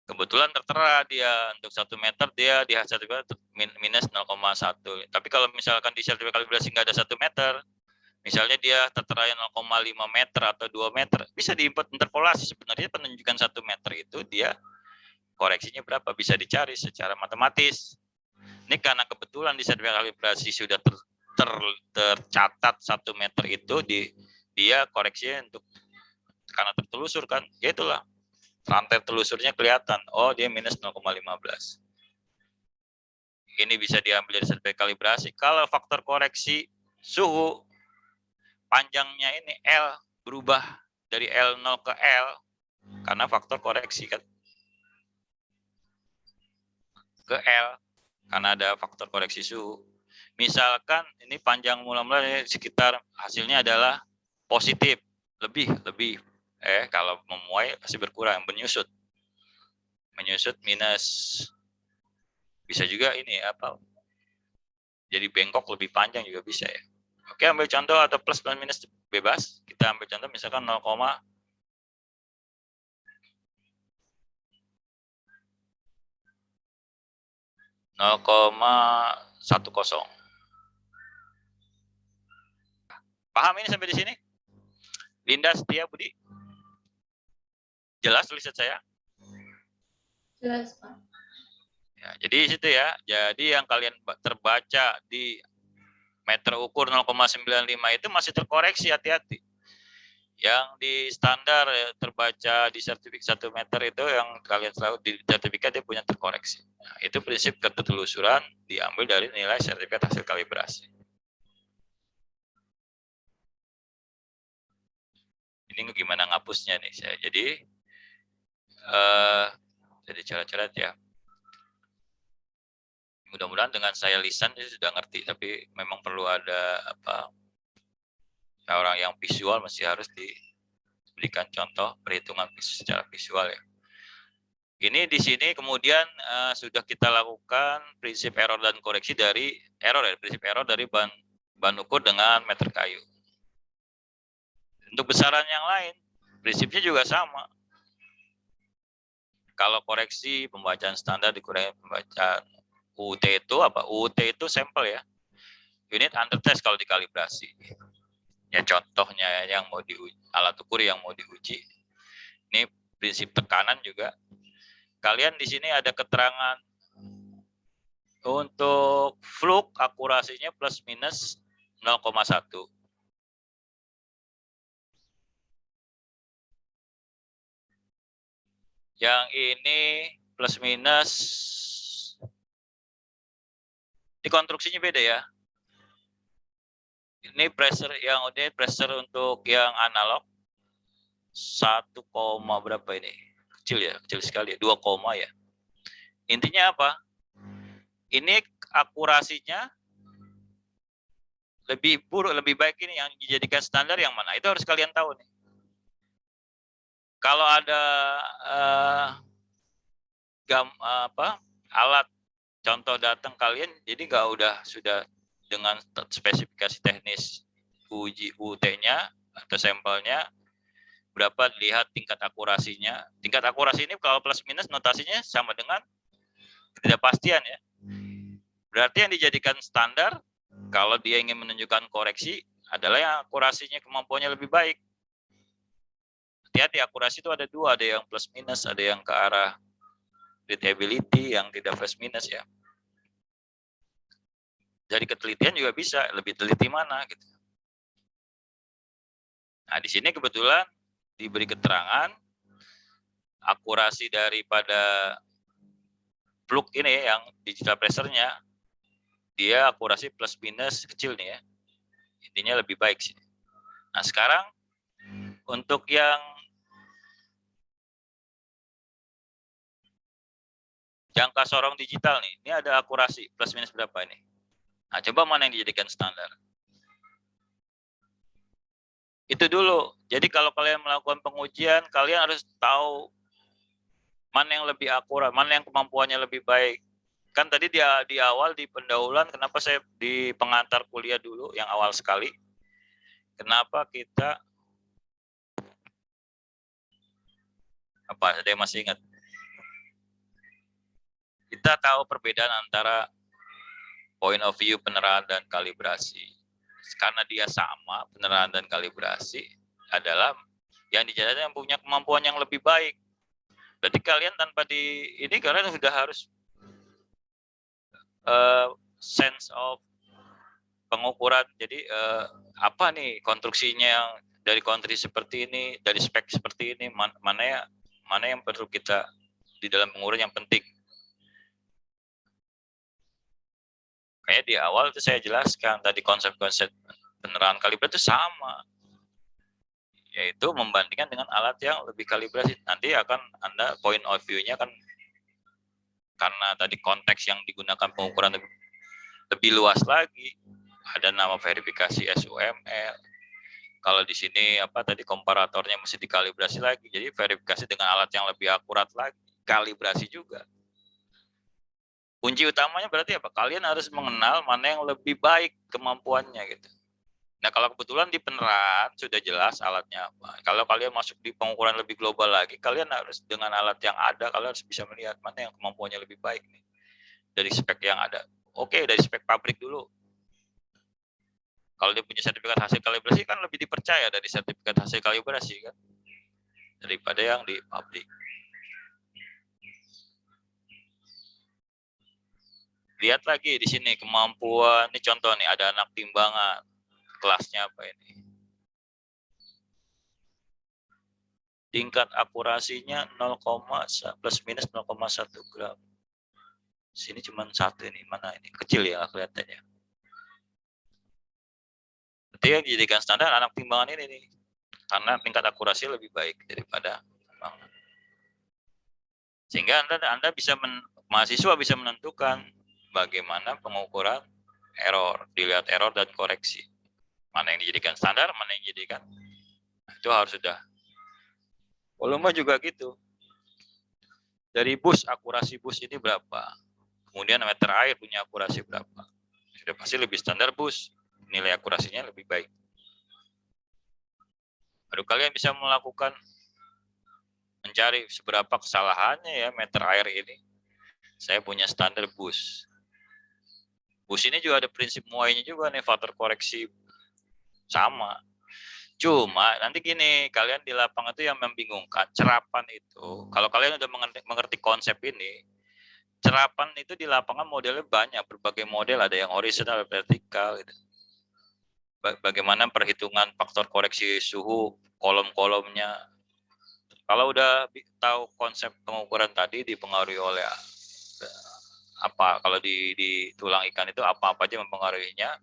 Kebetulan tertera dia untuk 1 meter dia di sertifikat minus 0,1. Tapi kalau misalkan di sertifikat kalibrasi nggak ada 1 meter, misalnya dia tertera 0,5 meter atau 2 meter, bisa diinput interpolasi. Sebenarnya penunjukan 1 meter itu dia koreksinya berapa bisa dicari secara matematis. Ini karena kebetulan di sertifikat kalibrasi sudah tercatat 1 meter itu dia koreksinya untuk karena tertelusur kan, ya itulah rantai telusurnya kelihatan. Oh, dia minus 0,15. Ini bisa diambil dari sertifikat kalibrasi. Kalau faktor koreksi suhu panjangnya ini L berubah dari L0 ke L karena faktor koreksi kan ke L karena ada faktor koreksi suhu. Misalkan ini panjang mula-mula sekitar hasilnya adalah positif, lebih kalau memuai pasti berkurang, menyusut minus, bisa juga ini apa, jadi bengkok lebih panjang juga bisa ya. Oke, ambil contoh atau plus dan minus bebas. Kita ambil contoh misalkan 0,10. Paham ini sampai di sini? Linda Setia Budi? Jelas tulisan saya? Jelas, Pak. Ya, jadi di situ ya. Jadi yang kalian terbaca di meter ukur 0,95 itu masih terkoreksi, hati-hati. Yang di standar terbaca di sertifikat 1 meter itu yang kalian tahu di sertifikat dia punya terkoreksi. Nah, itu prinsip ketelusuran diambil dari nilai sertifikat hasil kalibrasi. Ini gimana ngapusnya nih saya. Jadi coret-coret ya. Mudah-mudahan dengan saya lisan dia sudah ngerti, tapi memang perlu ada orang yang visual masih harus diberikan contoh perhitungan secara visual ya. Ini di sini kemudian sudah kita lakukan prinsip error dan koreksi dari prinsip error dari bahan ukur dengan meter kayu. Untuk besaran yang lain prinsipnya juga sama. Kalau koreksi pembacaan standar dikurangi pembacaan UT itu apa? UT itu sampel ya. Unit under test kalau dikalibrasi. Ya contohnya yang mau diuji, alat ukur yang mau diuji. Ini prinsip tekanan juga. Kalian di sini ada keterangan untuk fluk akurasinya plus minus 0,1. Yang ini plus minus, ini konstruksinya beda ya. Ini pressure yang udah pressure untuk yang analog 1, berapa ini? Kecil ya, kecil sekali, 2, ya. Intinya apa? Ini akurasinya lebih buruk, lebih baik ini yang dijadikan standar yang mana? Itu harus kalian tahu nih. Kalau ada alat contoh datang kalian, jadi sudah dengan spesifikasi teknis uji UT-nya atau sampelnya berapa, lihat tingkat akurasinya. Tingkat akurasi ini kalau plus minus notasinya sama dengan ketidakpastian ya. Berarti yang dijadikan standar kalau dia ingin menunjukkan koreksi adalah yang akurasinya kemampuannya lebih baik. Hati-hati, akurasi itu ada dua, ada yang plus minus, ada yang ke arah readability yang tidak plus minus ya. Dari ketelitian juga bisa, lebih teliti mana gitu. Nah, di sini kebetulan diberi keterangan akurasi daripada fluk ini yang digital pressure-nya, dia akurasi plus minus kecil nih ya. Intinya lebih baik sih. Nah, sekarang untuk yang jangka sorong digital nih, ini ada akurasi plus minus berapa ini? Nah, coba mana yang dijadikan standar? Itu dulu. Jadi kalau kalian melakukan pengujian, kalian harus tahu mana yang lebih akurat, mana yang kemampuannya lebih baik. Kan tadi di awal di pendahuluan, kenapa saya di pengantar kuliah dulu yang awal sekali? Kenapa kita ada yang masih ingat? Kita tahu perbedaan antara point of view penerahan dan kalibrasi. Karena dia sama, penerahan dan kalibrasi adalah yang dijadikan yang punya kemampuan yang lebih baik. Berarti kalian tanpa ini kalian sudah harus sense of pengukuran. Jadi apa nih konstruksinya yang dari country seperti ini, dari spek seperti ini, mana yang perlu kita di dalam pengukuran yang penting. Kayak di awal itu saya jelaskan tadi konsep-konsep penerapan kalibrasi itu sama, yaitu membandingkan dengan alat yang lebih kalibrasi. Nanti akan Anda point of view-nya kan, karena tadi konteks yang digunakan pengukuran lebih luas lagi, ada nama verifikasi SUML. Kalau di sini tadi komparatornya mesti dikalibrasi lagi, jadi verifikasi dengan alat yang lebih akurat lagi, kalibrasi juga. Kunci utamanya berarti apa? Kalian harus mengenal mana yang lebih baik kemampuannya gitu. Nah, kalau kebetulan di peneran sudah jelas alatnya apa. Kalau kalian masuk di pengukuran lebih global lagi, kalian harus dengan alat yang ada, kalian harus bisa melihat mana yang kemampuannya lebih baik nih dari spek yang ada. Oke, dari spek pabrik dulu. Kalau dia punya sertifikat hasil kalibrasi kan lebih dipercaya dari sertifikat hasil kalibrasi kan daripada yang di pabrik. Lihat lagi di sini kemampuan, ini contoh nih ada anak timbangan, kelasnya apa ini? Tingkat akurasinya 0, plus minus 0,1 gram. Sini cuma satu ini, mana ini? Kecil ya kelihatannya. Berarti yang dijadikan standar anak timbangan ini nih. Karena tingkat akurasi lebih baik daripada timbangan. Sehingga Anda bisa mahasiswa bisa menentukan bagaimana pengukuran error, dilihat error dan koreksi. Mana yang dijadikan standar, mana yang dijadikan. Itu harus sudah. Volume juga gitu. Dari bus, akurasi bus ini berapa? Kemudian meter air punya akurasi berapa? Sudah pasti lebih standar bus. Nilai akurasinya lebih baik. Baru kalian bisa melakukan mencari seberapa kesalahannya ya meter air ini. Saya punya standar bus. Bus ini juga ada prinsip muainya juga nih, faktor koreksi sama. Cuma nanti gini, kalian di lapangan itu yang membingungkan, cerapan itu. Kalau kalian udah mengerti konsep ini, cerapan itu di lapangan modelnya banyak, berbagai model, ada yang horizontal, vertikal gitu. Bagaimana perhitungan faktor koreksi suhu, kolom-kolomnya. Kalau udah tahu konsep pengukuran tadi dipengaruhi oleh apa, kalau di tulang ikan itu apa-apa aja mempengaruhinya,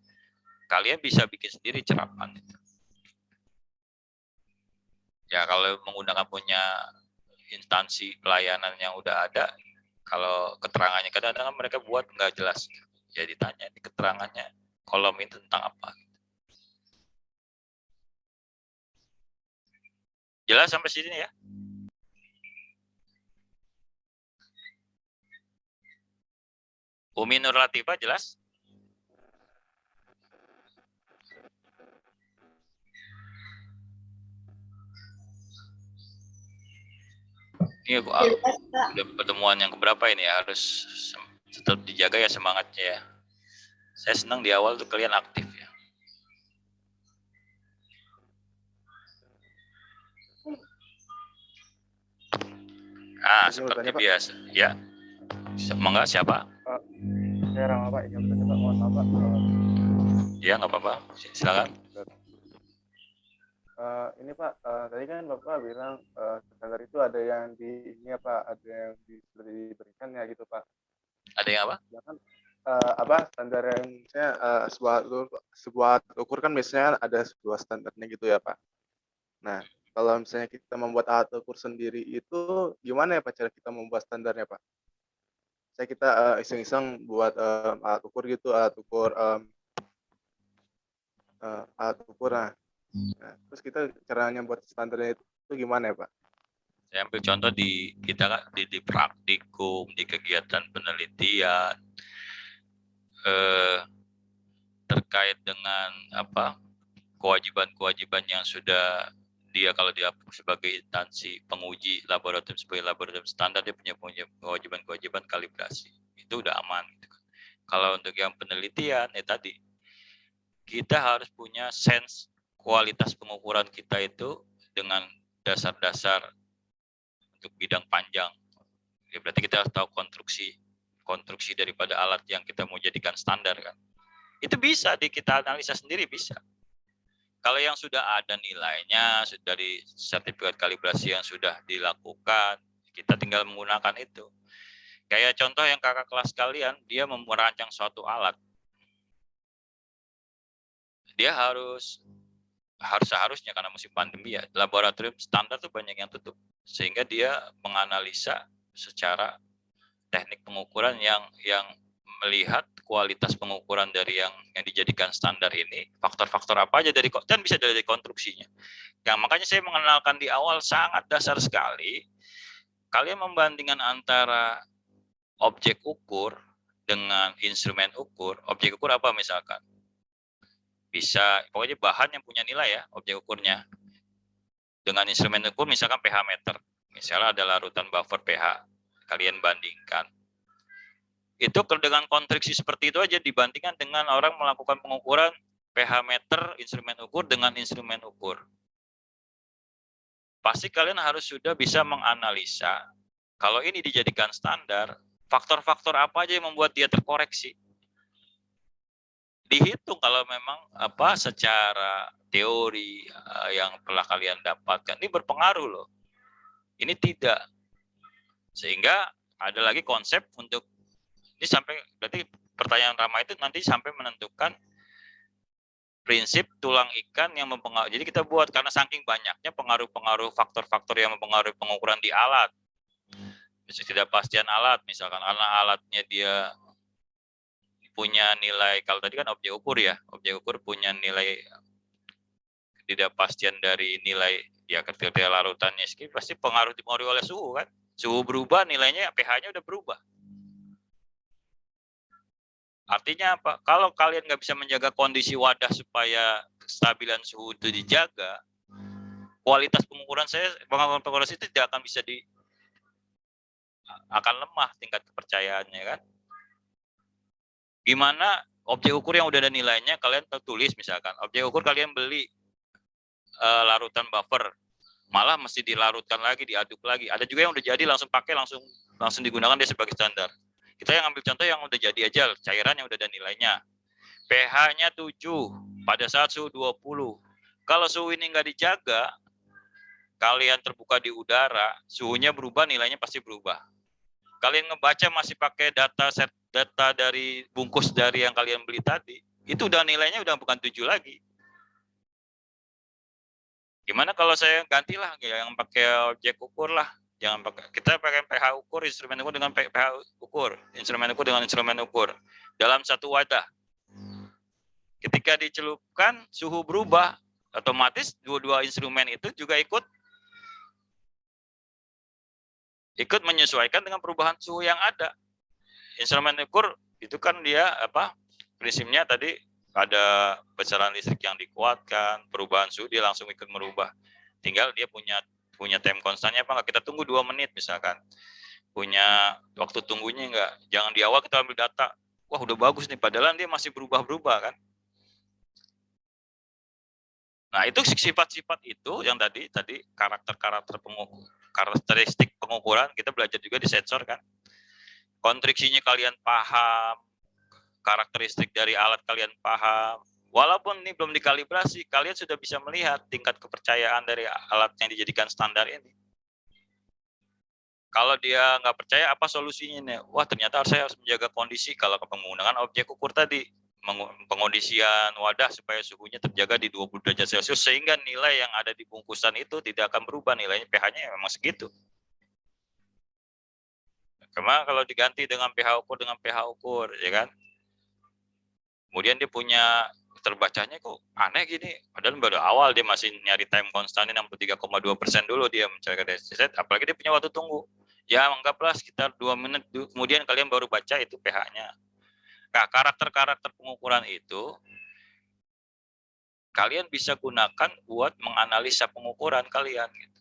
kalian bisa bikin sendiri cerapan itu. Ya kalau menggunakan punya instansi pelayanan yang udah ada, kalau keterangannya kadang-kadang mereka buat nggak jelas, ya ditanya di keterangannya kolom ini tentang apa. Jelas sampai sini ya? Umi Nur Latifah jelas? Ini udah pertemuan yang keberapa ini ya, harus tetap dijaga ya semangatnya ya. Saya senang di awal tuh kalian aktif ya. Seperti biasa. Ya. Semoga siapa? Saya Rama Pak, yang bertanya Pak, mohon maaf Pak. Ya nggak apa-apa, silakan. Ini Pak, tadi kan Bapak bilang standar itu ada yang di ini ya Pak, ada yang sudah diberikan ya gitu Pak. Ada yang apa? Ya, standar yang misalnya sebuah ukur kan biasanya ada sebuah standarnya gitu ya Pak. Nah, kalau misalnya kita membuat alat ukur sendiri itu gimana ya Pak cara kita membuat standarnya Pak? Saya kita iseng-iseng buat alat ukur gitu, alat ukur nah. Nah, terus kita caranya buat standarnya itu gimana ya Pak? Saya ambil contoh di kita di praktikum, di kegiatan penelitian terkait dengan kewajiban-kewajiban yang sudah kalau dia sebagai instansi penguji laboratorium sebagai laboratorium standar, dia punya kewajiban-kewajiban kalibrasi. Itu udah aman gitu kan. Kalau untuk yang penelitian tadi kita harus punya sense kualitas pengukuran kita itu dengan dasar-dasar untuk bidang panjang. Ya, berarti kita harus tahu konstruksi daripada alat yang kita mau jadikan standar kan. Itu bisa kita analisa sendiri bisa. Kalau yang sudah ada nilainya, dari sertifikat kalibrasi yang sudah dilakukan, kita tinggal menggunakan itu. Kayak contoh yang kakak kelas kalian, dia merancang suatu alat. Dia seharusnya karena musim pandemi ya, laboratorium standar tuh banyak yang tutup. Sehingga dia menganalisa secara teknik pengukuran yang melihat kualitas pengukuran dari yang dijadikan standar ini, faktor-faktor apa aja dan bisa dari konstruksinya. Yang makanya saya mengenalkan di awal sangat dasar sekali. Kalian membandingkan antara objek ukur dengan instrumen ukur. Objek ukur apa misalkan? Bisa pokoknya bahan yang punya nilai ya, objek ukurnya. Dengan instrumen ukur misalkan pH meter. Misalnya ada larutan buffer pH. Kalian bandingkan. Itu dengan konstruksi seperti itu aja dibandingkan dengan orang melakukan pengukuran pH meter instrumen ukur dengan instrumen ukur. Pasti kalian harus sudah bisa menganalisa kalau ini dijadikan standar, faktor-faktor apa aja yang membuat dia terkoreksi. Dihitung kalau memang secara teori yang telah kalian dapatkan ini berpengaruh loh. Ini tidak. Sehingga ada lagi konsep untuk ini sampai berarti pertanyaan Rama itu nanti sampai menentukan prinsip tulang ikan yang mempengaruhi. Jadi kita buat karena saking banyaknya pengaruh-pengaruh faktor-faktor yang mempengaruhi pengukuran di alat. Misalnya ketidakpastian alat, misalkan karena alatnya dia punya nilai, kalau tadi kan objek ukur ya, objek ukur punya nilai ketidakpastian dari nilai ya ketika larutannya pasti dipengaruhi oleh suhu kan. Suhu berubah, nilainya pH-nya udah berubah. Artinya apa? Kalau kalian nggak bisa menjaga kondisi wadah supaya kestabilan suhu itu dijaga, kualitas pengukuran itu tidak akan bisa akan lemah tingkat kepercayaannya kan. Gimana objek ukur yang udah ada nilainya kalian tulis misalkan, objek ukur kalian beli larutan buffer, malah mesti dilarutkan lagi, diaduk lagi. Ada juga yang udah jadi langsung pakai langsung digunakan dia sebagai standar. Kita yang ambil contoh yang udah jadi aja, cairan yang udah ada nilainya. pH-nya 7 pada saat suhu 20. Kalau suhu ini nggak dijaga, kalian terbuka di udara, suhunya berubah, nilainya pasti berubah. Kalian ngebaca masih pakai data dari bungkus dari yang kalian beli tadi, itu udah nilainya udah bukan 7 lagi. Gimana kalau saya gantilah yang pakai objek ukur lah. Jangan pakai, kita pakai pH ukur, instrumen ukur dengan pH ukur, instrumen ukur dengan instrumen ukur dalam satu wadah. Ketika dicelupkan, suhu berubah, otomatis dua-dua instrumen itu juga ikut menyesuaikan dengan perubahan suhu yang ada. Instrumen ukur itu kan dia prinsipnya tadi ada besaran listrik yang dikuatkan, perubahan suhu dia langsung ikut merubah. Tinggal dia punya time konstannya apa enggak, kita tunggu 2 menit misalkan. Punya waktu tunggunya enggak. Jangan di awal kita ambil data, wah udah bagus nih, padahal dia masih berubah-berubah kan. Nah, itu sifat-sifat itu yang tadi karakteristik pengukuran kita belajar juga di sensor kan. Konstruksinya kalian paham, karakteristik dari alat kalian paham. Walaupun ini belum dikalibrasi, kalian sudah bisa melihat tingkat kepercayaan dari alat yang dijadikan standar ini. Kalau dia nggak percaya, apa solusinya nih? Wah, ternyata saya harus menjaga kondisi kalau menggunakan objek ukur tadi. Pengondisian wadah supaya suhunya terjaga di 20 derajat Celcius, sehingga nilai yang ada di bungkusan itu tidak akan berubah, nilainya pH-nya memang segitu. Karena kalau diganti dengan pH ukur, ya kan? Kemudian dia punya terbacanya kok aneh gini, padahal baru awal dia masih nyari time constantnya 63,2% dulu dia mencari defisit, apalagi dia punya waktu tunggu. Ya anggaplah sekitar 2 menit, kemudian kalian baru baca itu pH-nya. Nah, karakter-karakter pengukuran itu kalian bisa gunakan buat menganalisa pengukuran kalian. Gitu.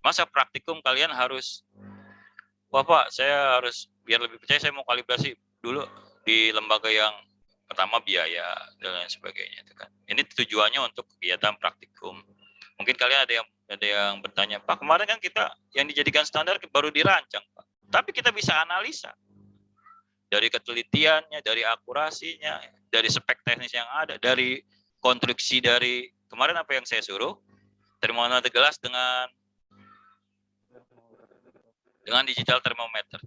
Masa praktikum kalian harus, wah Pak, saya harus biar lebih percaya saya mau kalibrasi dulu di lembaga yang pertama biaya dan lain sebagainya itu kan. Ini tujuannya untuk kegiatan praktikum. Mungkin kalian ada yang bertanya, Pak, kemarin kan kita yang dijadikan standar baru dirancang, Pak. Tapi kita bisa analisa dari ketelitiannya, dari akurasinya. dari spek teknis yang ada, dari konstruksi dari kemarin apa yang saya suruh, termometer gelas dengan digital termometer.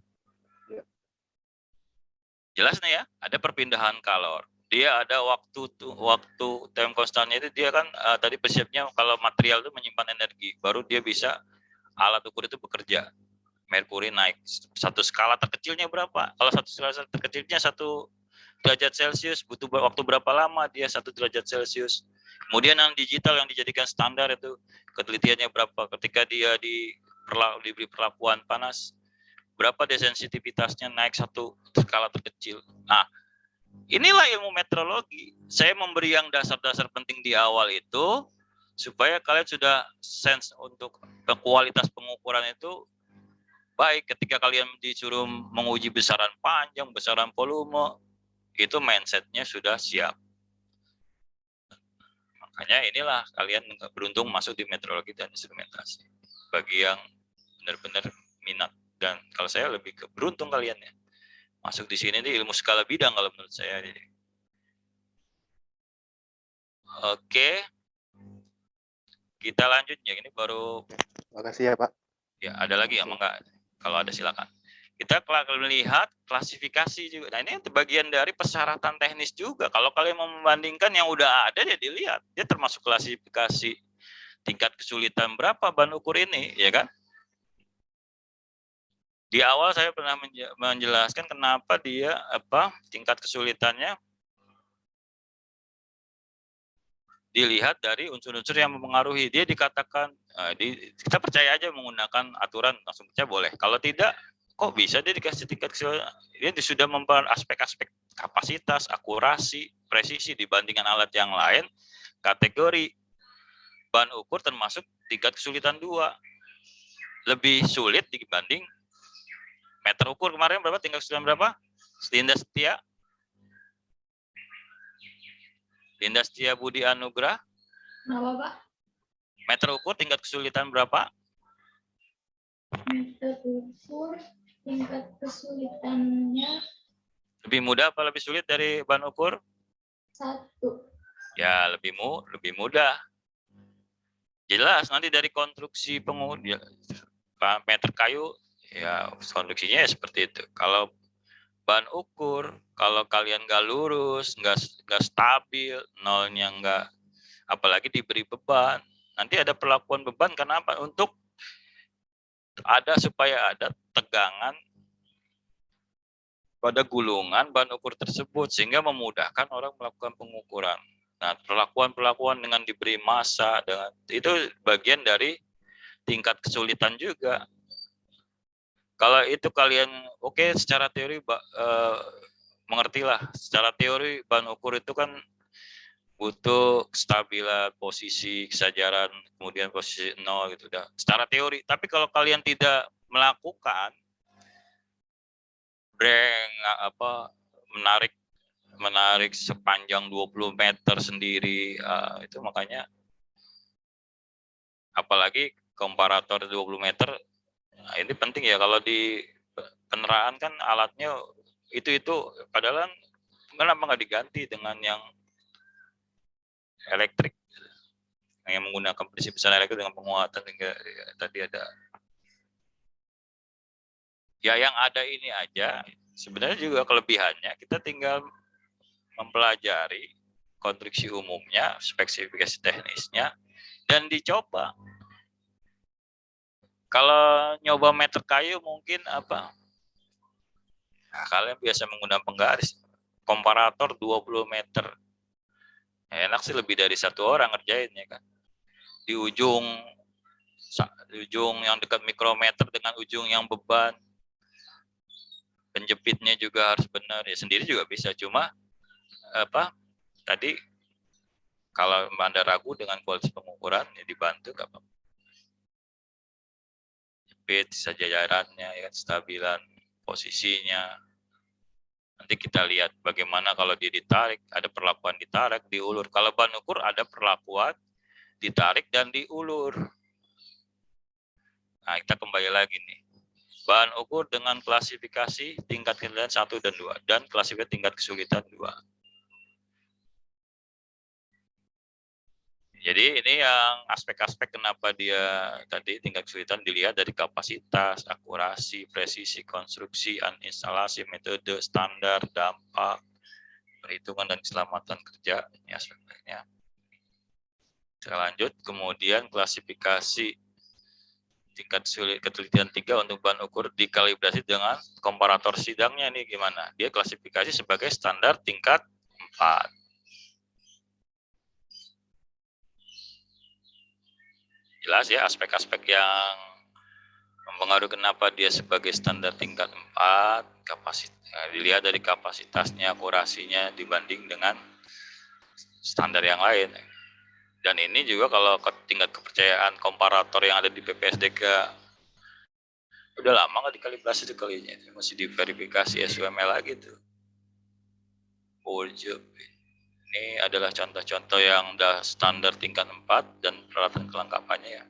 Jelas nih ya, ada perpindahan kalor. Dia ada waktu time constantnya itu dia kan tadi prinsipnya kalau material itu menyimpan energi, baru dia bisa alat ukur itu bekerja. Merkuri naik satu skala terkecilnya berapa? Kalau satu skala terkecilnya 1 derajat Celcius, butuh waktu berapa lama dia 1 derajat Celcius. Kemudian yang digital yang dijadikan standar itu ketelitiannya berapa? Ketika dia diberi perlakuan panas, berapa desensitivitasnya naik 1 skala terkecil. Nah, inilah ilmu meteorologi. Saya memberi yang dasar-dasar penting di awal itu supaya kalian sudah sense untuk kualitas pengukuran itu baik. Ketika kalian disuruh menguji besaran panjang, besaran volume, itu mindsetnya sudah siap. Makanya inilah kalian beruntung masuk di meteorologi dan instrumentasi. Bagi yang benar-benar minat. Dan kalau saya lebih ke beruntung kalian ya. Masuk di sini di ilmu skala bidang kalau menurut saya. Oke. Kita lanjut ya, ini baru. Makasih ya Pak. Ya, ada lagi ya, enggak? Kalau ada silakan. Kita melihat klasifikasi juga. Nah, ini bagian dari persyaratan teknis juga. Kalau kalian mau membandingkan yang udah ada, ya dilihat. Dia termasuk klasifikasi tingkat kesulitan berapa bahan ukur ini, ya kan? Di awal saya pernah menjelaskan kenapa dia tingkat kesulitannya dilihat dari unsur-unsur yang mempengaruhi. Dia dikatakan kita percaya aja menggunakan aturan langsung percaya boleh. Kalau tidak, kok bisa dia dikasih tingkat kesulitan? Dia sudah memperhatikan aspek-aspek kapasitas, akurasi, presisi dibandingkan alat yang lain. Kategori bahan ukur termasuk tingkat kesulitan 2. Lebih sulit dibanding meter ukur. Kemarin berapa? Tingkat kesulitan berapa? Linda Setia Budi Anugrah. Kenapa, Pak? Meter ukur tingkat kesulitan berapa? Meter ukur tingkat kesulitannya Lebih mudah apa lebih sulit dari bahan ukur? 1. Ya, lebih mudah. Jelas nanti dari konstruksi meter kayu ya konstruksinya ya seperti itu. Kalau bahan ukur, kalau kalian nggak lurus, nggak stabil, nolnya nggak, apalagi diberi beban, nanti ada perlakuan beban. Kenapa? Untuk supaya ada tegangan pada gulungan bahan ukur tersebut sehingga memudahkan orang melakukan pengukuran. Nah, perlakuan dengan diberi massa itu bagian dari tingkat kesulitan juga. Kalau itu kalian secara teori mengertilah. Secara teori bahan ukur itu kan butuh kestabilan posisi, kesajaran, kemudian posisi 0 gitu dah. Secara teori. Tapi kalau kalian tidak melakukan menarik sepanjang 20 meter sendiri, itu makanya apalagi komparator 20 meter. Nah, ini penting ya, kalau di peneraan kan alatnya itu padahal kenapa nggak diganti dengan yang elektrik yang menggunakan prinsip besar elektrik dengan penguatan hingga tadi ada ya yang ada ini aja. Sebenarnya juga kelebihannya kita tinggal mempelajari konstruksi umumnya, spesifikasi teknisnya, dan dicoba. Kalau nyoba meter kayu mungkin kalian biasa menggunakan penggaris, komparator 20 meter. Enak sih lebih dari 1 orang ngerjainnya kan. Di ujung yang dekat mikrometer dengan ujung yang beban. Penjepitnya juga harus benar, ya sendiri juga bisa, cuma tadi kalau Anda ragu dengan kualitas pengukuran ya dibantu gak apa-apa. Jepit sejajarannya ya, stabilan posisinya. Nanti kita lihat bagaimana kalau dia ditarik, ada perlakuan ditarik, diulur. Kalau bahan ukur ada perlakuan ditarik dan diulur. Nah, kita kembali lagi nih. Bahan ukur dengan klasifikasi tingkat kesulitan 1 dan 2 dan klasifikasi tingkat kesulitan 2. Jadi ini yang aspek-aspek kenapa dia tadi tingkat kesulitan dilihat dari kapasitas, akurasi, presisi, konstruksi, instalasi, metode, standar, dampak, perhitungan dan keselamatan kerja. Ini aspeknya. Kita lanjut, kemudian klasifikasi tingkat sulit ketelitian 3 untuk bahan ukur dikalibrasi dengan komparator sidangnya nih gimana? Dia klasifikasi sebagai standar tingkat 4. Jelas ya aspek-aspek yang mempengaruhi kenapa dia sebagai standar tingkat 4, dilihat dari kapasitasnya, akurasinya dibanding dengan standar yang lain. Dan ini juga kalau tingkat kepercayaan komparator yang ada di PPSDK udah lama nggak dikalibrasi sekalinya, masih diverifikasi SUML lagi tuh. Ini adalah contoh-contoh yang udah standar tingkat 4 dan peralatan kelengkapannya ya.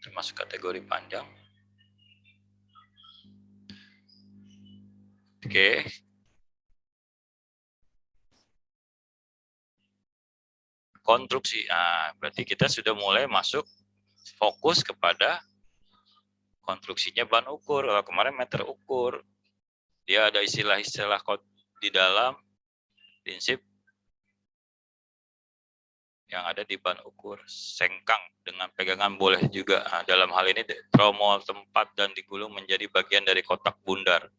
Termasuk kategori panjang. Oke. Konstruksi. Nah, berarti kita sudah mulai masuk fokus kepada konstruksinya bahan ukur. Kalau kemarin meter ukur. Dia ada istilah-istilah di dalam prinsip yang ada di bahan ukur. Sengkang dengan pegangan boleh juga. Nah, dalam hal ini tromol tempat dan digulung menjadi bagian dari kotak bundar.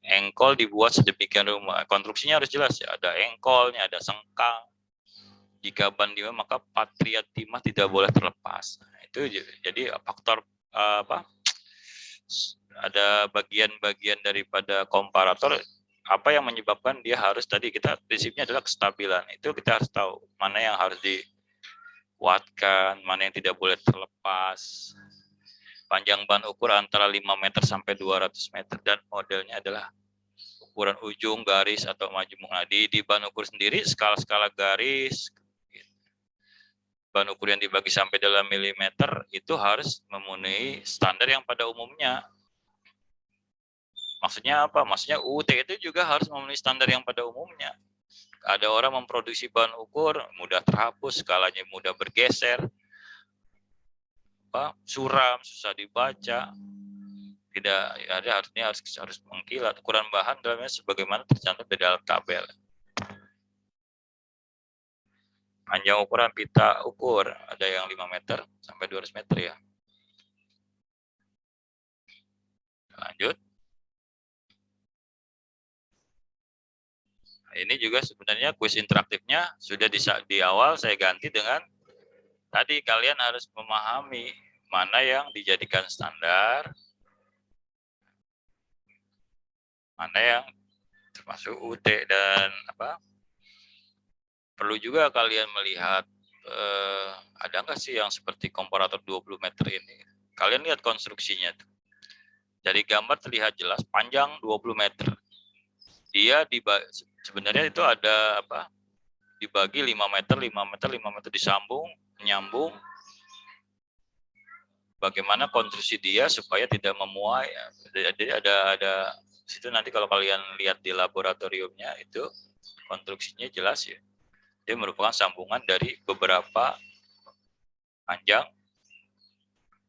Engkol dibuat sedemikian rupa. Konstruksinya harus jelas ya. Ada engkolnya, ada sengkang. Jika ban diwa maka patria timah tidak boleh terlepas. Nah, itu jadi faktor apa? Ada bagian-bagian daripada komparator apa yang menyebabkan dia harus tadi kita prinsipnya adalah kestabilan. Itu kita harus tahu mana yang harus dikuatkan, mana yang tidak boleh terlepas. Panjang ban ukur antara 5 meter sampai 200 meter dan modelnya adalah ukuran ujung garis atau majemuk. Nah, di ban ukur sendiri skala-skala garis ban ukur yang dibagi sampai dalam milimeter itu harus memenuhi standar yang pada umumnya. Maksudnya apa? Maksudnya UT itu juga harus memenuhi standar yang pada umumnya. Ada orang memproduksi bahan ukur mudah terhapus, skalanya mudah bergeser, suram, susah dibaca. Tidak ada artinya harus mengkilat. Ukuran bahan dalamnya sebagaimana tercantum di dalam tabel. Panjang ukuran pita ukur ada yang 5 meter sampai 200 meter ya. Lanjut. Ini juga sebenarnya kuis interaktifnya sudah di awal saya ganti dengan tadi kalian harus memahami mana yang dijadikan standar, mana yang termasuk UT dan apa. Perlu juga kalian melihat ada nggak sih yang seperti komparator 20 meter ini. Kalian lihat konstruksinya tuh. Dari gambar terlihat jelas panjang 20 meter. Dia sebenarnya itu ada apa? Dibagi 5 meter, 5 meter, 5 meter disambung, menyambung. Bagaimana konstruksi dia supaya tidak memuai. Jadi ada situ nanti kalau kalian lihat di laboratoriumnya itu konstruksinya jelas ya. Dia merupakan sambungan dari beberapa panjang,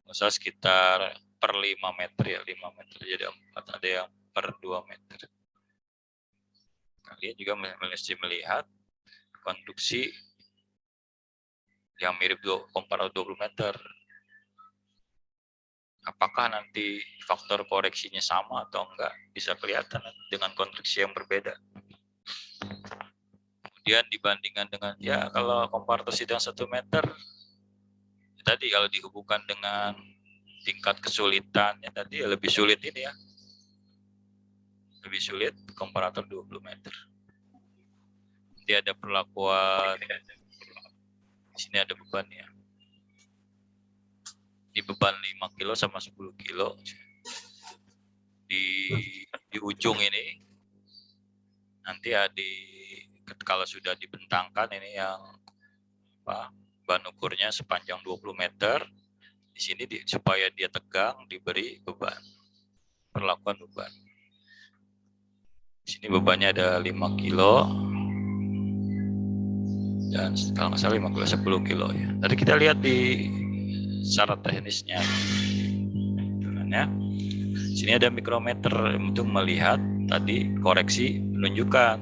misal sekitar per 5 meter ya, 5 meter jadi 4, ada yang per 2 meter. Kalian juga mesti melihat konstruksi yang mirip komparator 20 meter. Apakah nanti faktor koreksinya sama atau enggak, bisa kelihatan dengan konstruksi yang berbeda. Kemudian dibandingkan dengan ya kalau komparator sidang 1 meter tadi kalau dihubungkan dengan tingkat kesulitannya tadi ya lebih sulit ini ya. Lebih sulit komparator 20 meter. Nanti ada perlakuan di sini ada beban ya. Di beban 5 kilo sama 10 kilo di ujung ini nanti kalau sudah dibentangkan ini yang ban ukurnya sepanjang 20 meter di sini supaya dia tegang diberi beban, perlakuan beban. Di sini bebannya ada 5 kilo dan kalau nggak salah 10 kilo ya. Tadi kita lihat di syarat teknisnya. Ya. Sini ada mikrometer untuk melihat tadi koreksi penunjukan.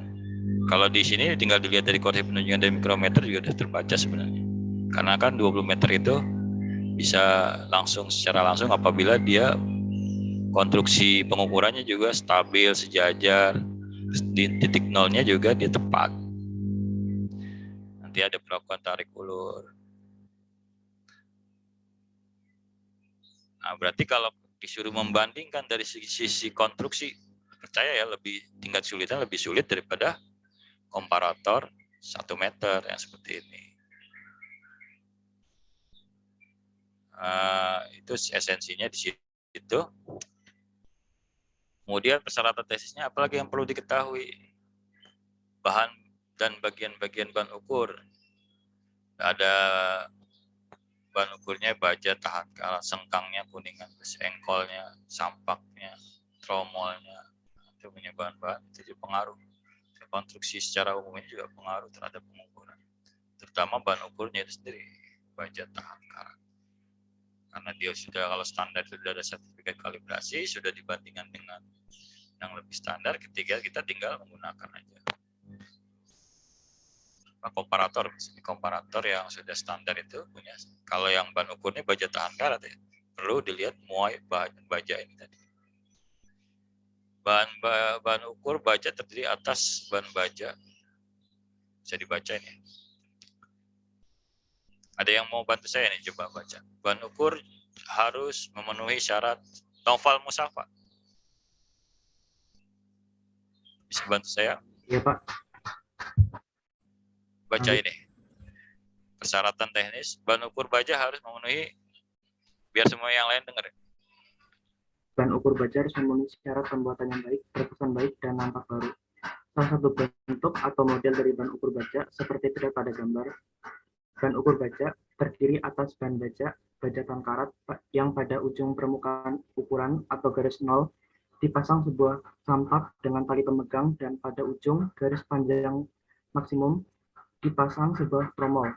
Kalau di sini tinggal dilihat dari koreksi penunjukan dari mikrometer juga sudah terbaca sebenarnya. Karena kan 20 meter itu bisa secara langsung apabila dia konstruksi pengukurannya juga stabil, sejajar, di titik nolnya juga dia tepat. Nanti ada perlakuan tarik ulur. Nah, berarti kalau disuruh membandingkan dari sisi konstruksi, percaya ya tingkat kesulitan lebih sulit daripada komparator 1 meter yang seperti ini. Itu esensinya di situ. Kemudian persyaratan tesisnya apalagi yang perlu diketahui? Bahan dan bagian-bagian bahan ukur. Ada bahan ukurnya baja, tahan karat, sengkangnya, kuningan, engkolnya, sampaknya, tromolnya, itu punya bahan-bahan itu juga pengaruh. Konstruksi secara umumnya juga pengaruh terhadap pengukuran. Terutama bahan ukurnya itu sendiri, baja, tahan karat. Karena dia sudah kalau standar sudah ada sertifikat kalibrasi, sudah dibandingkan dengan yang lebih standar, ketiga kita tinggal menggunakan aja. Komparator yang sudah standar itu punya. Kalau yang bahan ukurnya baja tahan karat ya, perlu dilihat muai baja ini tadi. Bahan ukur baja terdiri atas bahan baja. Bisa dibaca ini. Ada yang mau bantu saya nih, coba baca. Bahan ukur harus memenuhi syarat Noval Musafa. Bisa bantu saya? Iya, Pak. Baca ini. Persyaratan teknis, bahan ukur baja harus memenuhi, biar semua yang lain dengar. Bahan ukur baja harus memenuhi syarat pembuatan yang baik, berkesan baik, dan nampak baru. Salah satu bentuk atau model dari bahan ukur baja seperti terlihat pada gambar. Bahan ukur baja terdiri atas bahan baja tahan karat yang pada ujung permukaan ukuran atau garis nol dipasang sebuah sampak dengan tali pemegang, dan pada ujung garis panjang maksimum dipasang sebuah tromol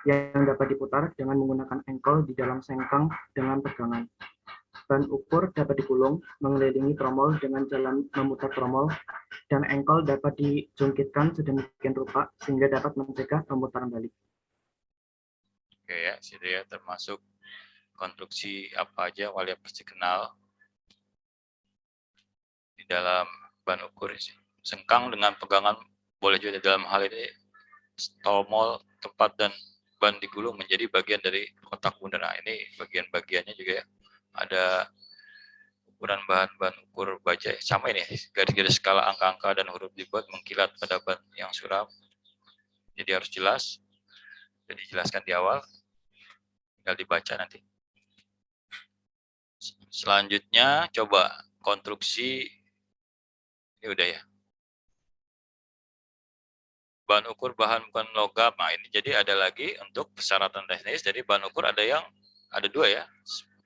yang dapat diputar dengan menggunakan engkol di dalam sengkang dengan pegangan. Bahan ukur dapat digulung mengelilingi tromol dengan jalan memutar tromol, dan engkol dapat dijungkitkan sedemikian rupa sehingga dapat mencegah pemutaran balik. Oke ya, situ ya, termasuk konstruksi apa aja Walia pasti kenal di dalam bahan ukur sih. Sengkang dengan pegangan boleh juga dalam hal ini tromol tempat dan ban digulung menjadi bagian dari kotak bundar. Nah, ini bagian-bagiannya juga ya. Ada ukuran bahan ukur baja sama ini, garis-garis skala angka-angka dan huruf dibuat mengkilat pada ban yang suram. Jadi harus jelas. Jadi dijelaskan di awal. Tinggal dibaca nanti. Selanjutnya coba konstruksi ini udah ya. Bahan ukur bahan bukan logam. Nah, ini jadi ada lagi untuk persyaratan teknis. Jadi bahan ukur ada dua ya.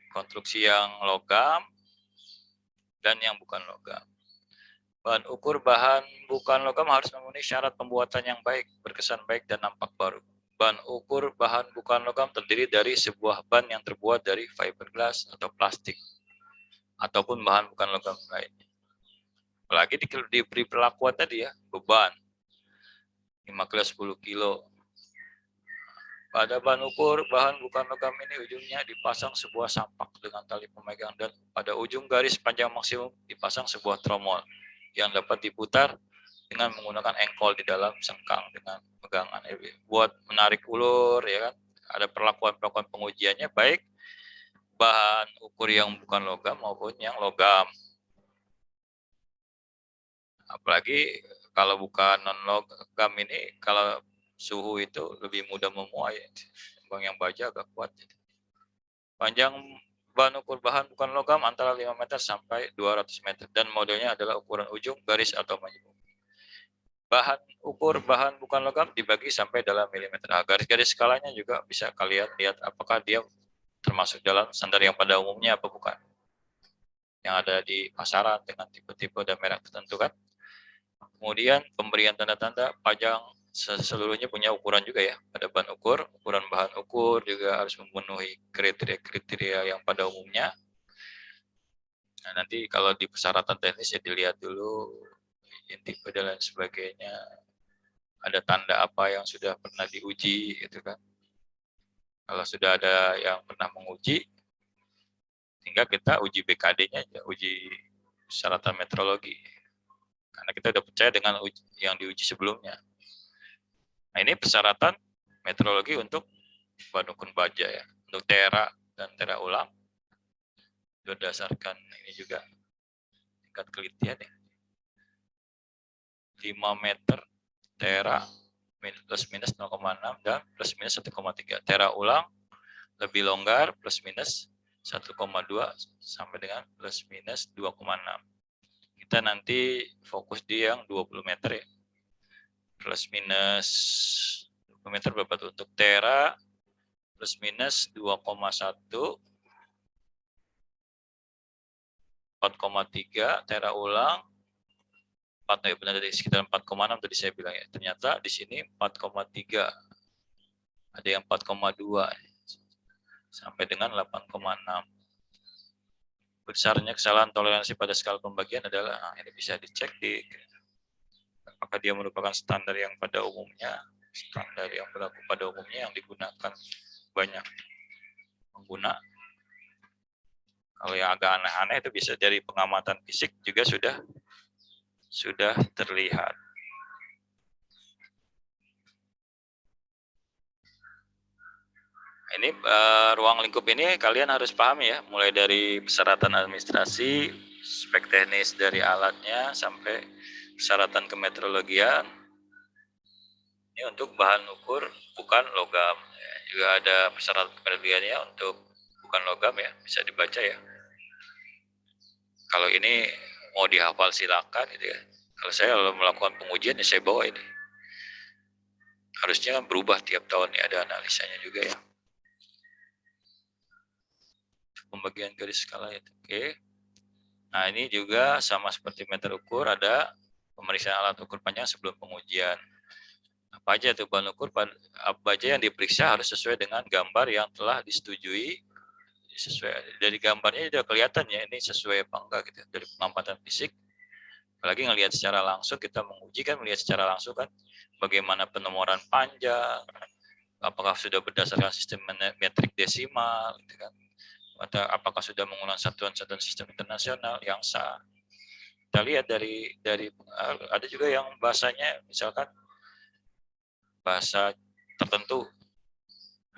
Konstruksi yang logam dan yang bukan logam. Bahan ukur bahan bukan logam harus memenuhi syarat pembuatan yang baik, berkesan baik, dan nampak baru. Bahan ukur bahan bukan logam terdiri dari sebuah ban yang terbuat dari fiberglass atau plastik, ataupun bahan bukan logam lainnya. Apalagi diberi perlakuan tadi ya, beban 5 kilo 10 kilo. Pada bahan ukur bahan bukan logam ini ujungnya dipasang sebuah sampak dengan tali pemegang, dan pada ujung garis panjang maksimum dipasang sebuah tromol yang dapat diputar dengan menggunakan engkol di dalam sengkang dengan pegangan. Buat menarik ulur ya kan. Ada perlakuan-perlakuan pengujiannya baik bahan ukur yang bukan logam maupun yang logam. Apalagi kalau bukan non logam ini, kalau suhu itu lebih mudah memuai. Bang yang baja agak kuat. Panjang bahan ukur bahan bukan logam antara 5 meter sampai 200 meter dan modelnya adalah ukuran ujung, garis atau majemuk. Bahan ukur bahan bukan logam dibagi sampai dalam milimeter. Nah, garis-garis skalanya juga bisa kalian lihat apakah dia termasuk dalam standar yang pada umumnya apa bukan. Yang ada di pasaran dengan tipe-tipe dan merek tertentu kan. Kemudian pemberian tanda-tanda panjang seluruhnya punya ukuran juga ya. Pada bahan ukur, ukuran bahan ukur juga harus memenuhi kriteria-kriteria yang pada umumnya. Nah, nanti kalau di persyaratan teknis ya dilihat dulu izin tipe dan lain sebagainya. Ada tanda apa yang sudah pernah diuji gitu kan. Kalau sudah ada yang pernah menguji, tinggal kita uji BKD-nya aja, uji persyaratan metrologi. Karena kita udah percaya dengan yang diuji sebelumnya. Nah, ini persyaratan metrologi untuk bahan ukur baja ya. Untuk tera dan tera ulang, berdasarkan ini juga tingkat kelitian ya. 5 meter tera plus minus 0,6 dan plus minus 1,3. Tera ulang lebih longgar plus minus 1,2 sampai dengan plus minus 2,6. Kita nanti fokus di yang 20 meter ya. Plus minus 20 meter berapa tuh? Untuk tera plus minus 2,1, 4,3, tera ulang 4 ya, benar dari sekitar 4,6 tadi saya bilang ya. Ternyata di sini 4,3. Ada yang 4,2 sampai dengan 8,6. Besarnya kesalahan toleransi pada skala pembagian adalah ini bisa dicek di apakah dia merupakan standar yang pada umumnya, standar yang berlaku pada umumnya yang digunakan banyak pengguna. Kalau yang agak aneh-aneh itu bisa dari pengamatan fisik juga sudah terlihat. Ini ruang lingkup ini kalian harus paham ya, mulai dari persyaratan administrasi, spek teknis dari alatnya sampai persyaratan kemetrologian. Ini untuk bahan ukur bukan logam. Ya, juga ada persyaratan kemetrologiannya untuk bukan logam ya, bisa dibaca ya. Kalau ini mau dihafal silakan gitu ya. Kalau saya melakukan pengujian ya saya bawa ini. Harusnya berubah tiap tahun ya, ada analisanya juga ya. Pembagian garis skala itu. Oke. Nah, ini juga sama seperti meter ukur, ada pemeriksaan alat ukur panjang sebelum pengujian. Apa aja itu bahan ukur, apa aja yang diperiksa harus sesuai dengan gambar yang telah disetujui. Sesuai dari gambarnya sudah kelihatan ya ini sesuai apa enggak gitu. Dari pengamatan fisik, apalagi ngelihat secara langsung, kita menguji kan melihat secara langsung kan bagaimana penomoran panjang, apakah sudah berdasarkan sistem metrik desimal gitu kan. Atau apakah sudah menggunakan satuan-satuan sistem internasional yang sah. Kita lihat dari ada juga yang bahasanya misalkan bahasa tertentu.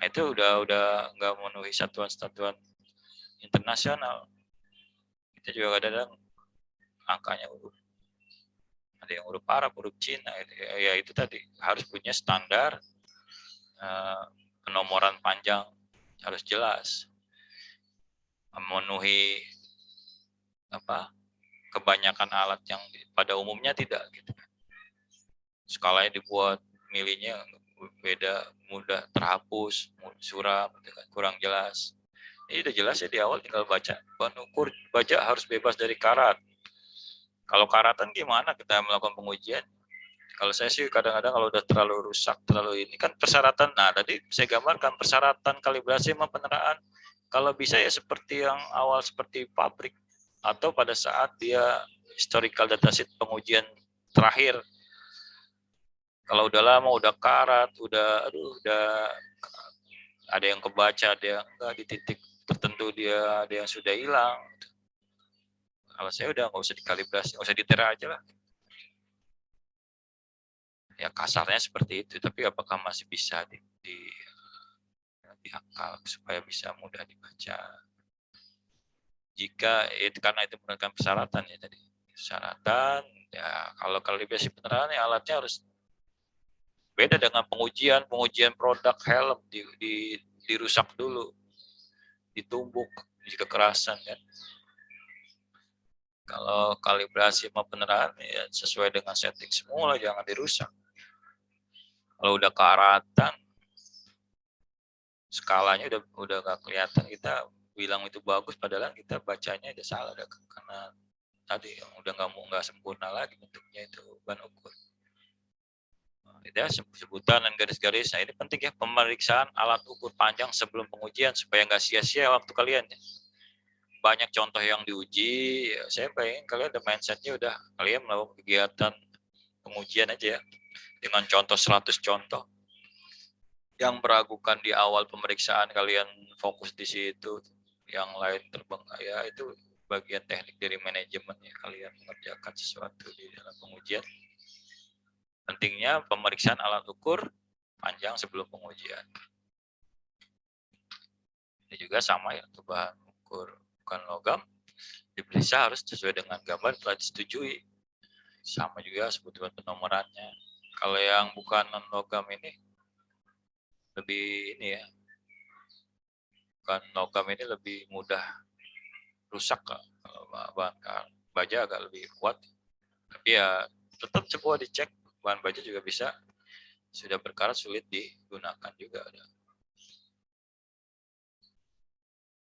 Nah, itu udah nggak memenuhi satuan-satuan internasional. Kita juga kadang-kadang angkanya ada yang huruf Arab, huruf Cina, ya itu tadi harus punya standar penomoran panjang harus jelas. Memenuhi kebanyakan alat yang pada umumnya tidak gitu. Skalanya dibuat milinya beda, mudah terhapus, suram gitu kan, kurang jelas. Ini udah jelas ya di awal, tinggal baca. Bahan ukur baca harus bebas dari karat. Kalau karatan gimana kita melakukan pengujian? Kalau saya sih kadang-kadang kalau udah terlalu rusak, terlalu ini kan persyaratan. Nah, tadi saya gambarkan persyaratan kalibrasi sama peneraan. Kalau bisa ya seperti yang awal seperti pabrik atau pada saat dia historical dataset pengujian terakhir. Kalau udah lama, udah karat, udah ada yang kebaca, ada yang enggak di titik tertentu dia ada yang sudah hilang. Kalau saya udah nggak usah dikalibrasi, nggak usah ditera aja lah. Ya kasarnya seperti itu, tapi apakah masih bisa dihakal supaya bisa mudah dibaca? Jika itu karena itu merupakan persyaratan ya tadi. Persyaratan ya kalau kalibrasi peneraan ya alatnya harus beda dengan pengujian produk helm dirusak dulu, ditumbuk jika kekerasan kan. Kalau kalibrasi sama peneraan ya sesuai dengan setting semula, jangan dirusak. Kalau udah karatan, skalanya udah nggak kelihatan, kita bilang itu bagus, padahal kita bacanya udah salah, karena tadi udah nggak sempurna lagi bentuknya itu bahan ukur. Ya, sebutan dan garis-garis. Nah, ini penting ya, pemeriksaan alat ukur panjang sebelum pengujian supaya nggak sia-sia waktu kalian. Banyak contoh yang diuji, ya, saya pengen kalian ada mindsetnya udah kalian melakukan kegiatan pengujian aja ya, dengan contoh 100 contoh. Yang meragukan di awal pemeriksaan kalian fokus di situ, yang lain terbang ya, itu bagian teknik dari manajemen ya, kalian mengerjakan sesuatu di dalam pengujian. Pentingnya pemeriksaan alat ukur panjang sebelum pengujian. Ini juga sama ya, untuk bahan ukur bukan logam diperiksa harus sesuai dengan gambar telah disetujui. Sama juga sebutan penomorannya. Kalau yang bukan non logam ini lebih ini ya, bukan logam ini lebih mudah rusak. Kalau bahan baja agak lebih kuat, tapi ya tetap coba dicek. Bahan baja juga bisa, sudah berkarat sulit digunakan juga ada.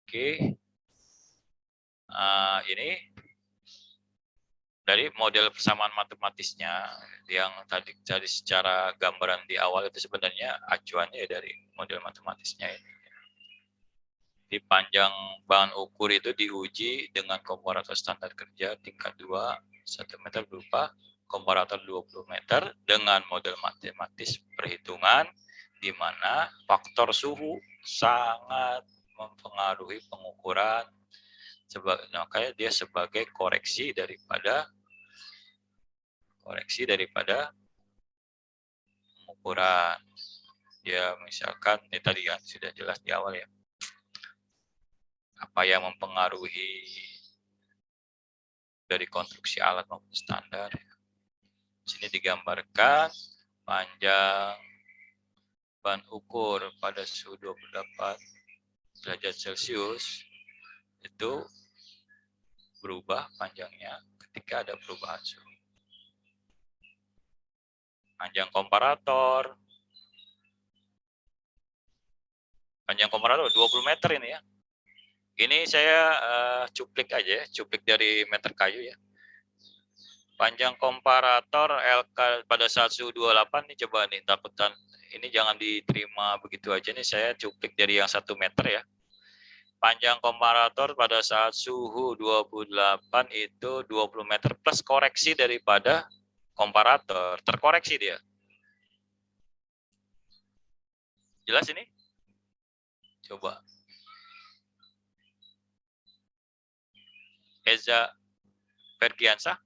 Oke, ini dari model persamaan matematisnya yang tadi secara gambaran di awal itu sebenarnya acuannya dari model matematisnya ini. Di panjang bahan ukur itu diuji dengan komparator standar kerja tingkat 2 1 meter berupa komparator 20 meter dengan model matematis perhitungan di mana faktor suhu sangat mempengaruhi pengukuran, makanya dia sebagai koreksi daripada pengukuran. Ya misalkan ini tadi yang sudah jelas di awal ya, apa yang mempengaruhi dari konstruksi alat maupun standar. Di sini digambarkan panjang bahan ukur pada suhu 28 derajat Celcius itu berubah panjangnya ketika ada perubahan suhu. Panjang komparator 20 meter ini ya. Ini saya cuplik aja ya, cuplik dari meter kayu ya. Panjang komparator LK pada saat suhu 28 nih, coba nih takutan ini jangan diterima begitu aja nih, saya cuplik dari yang 1 meter ya. Panjang komparator pada saat suhu 28 itu 20 meter plus koreksi daripada komparator, terkoreksi dia. Jelas ini? Coba. Eza Fergiansah.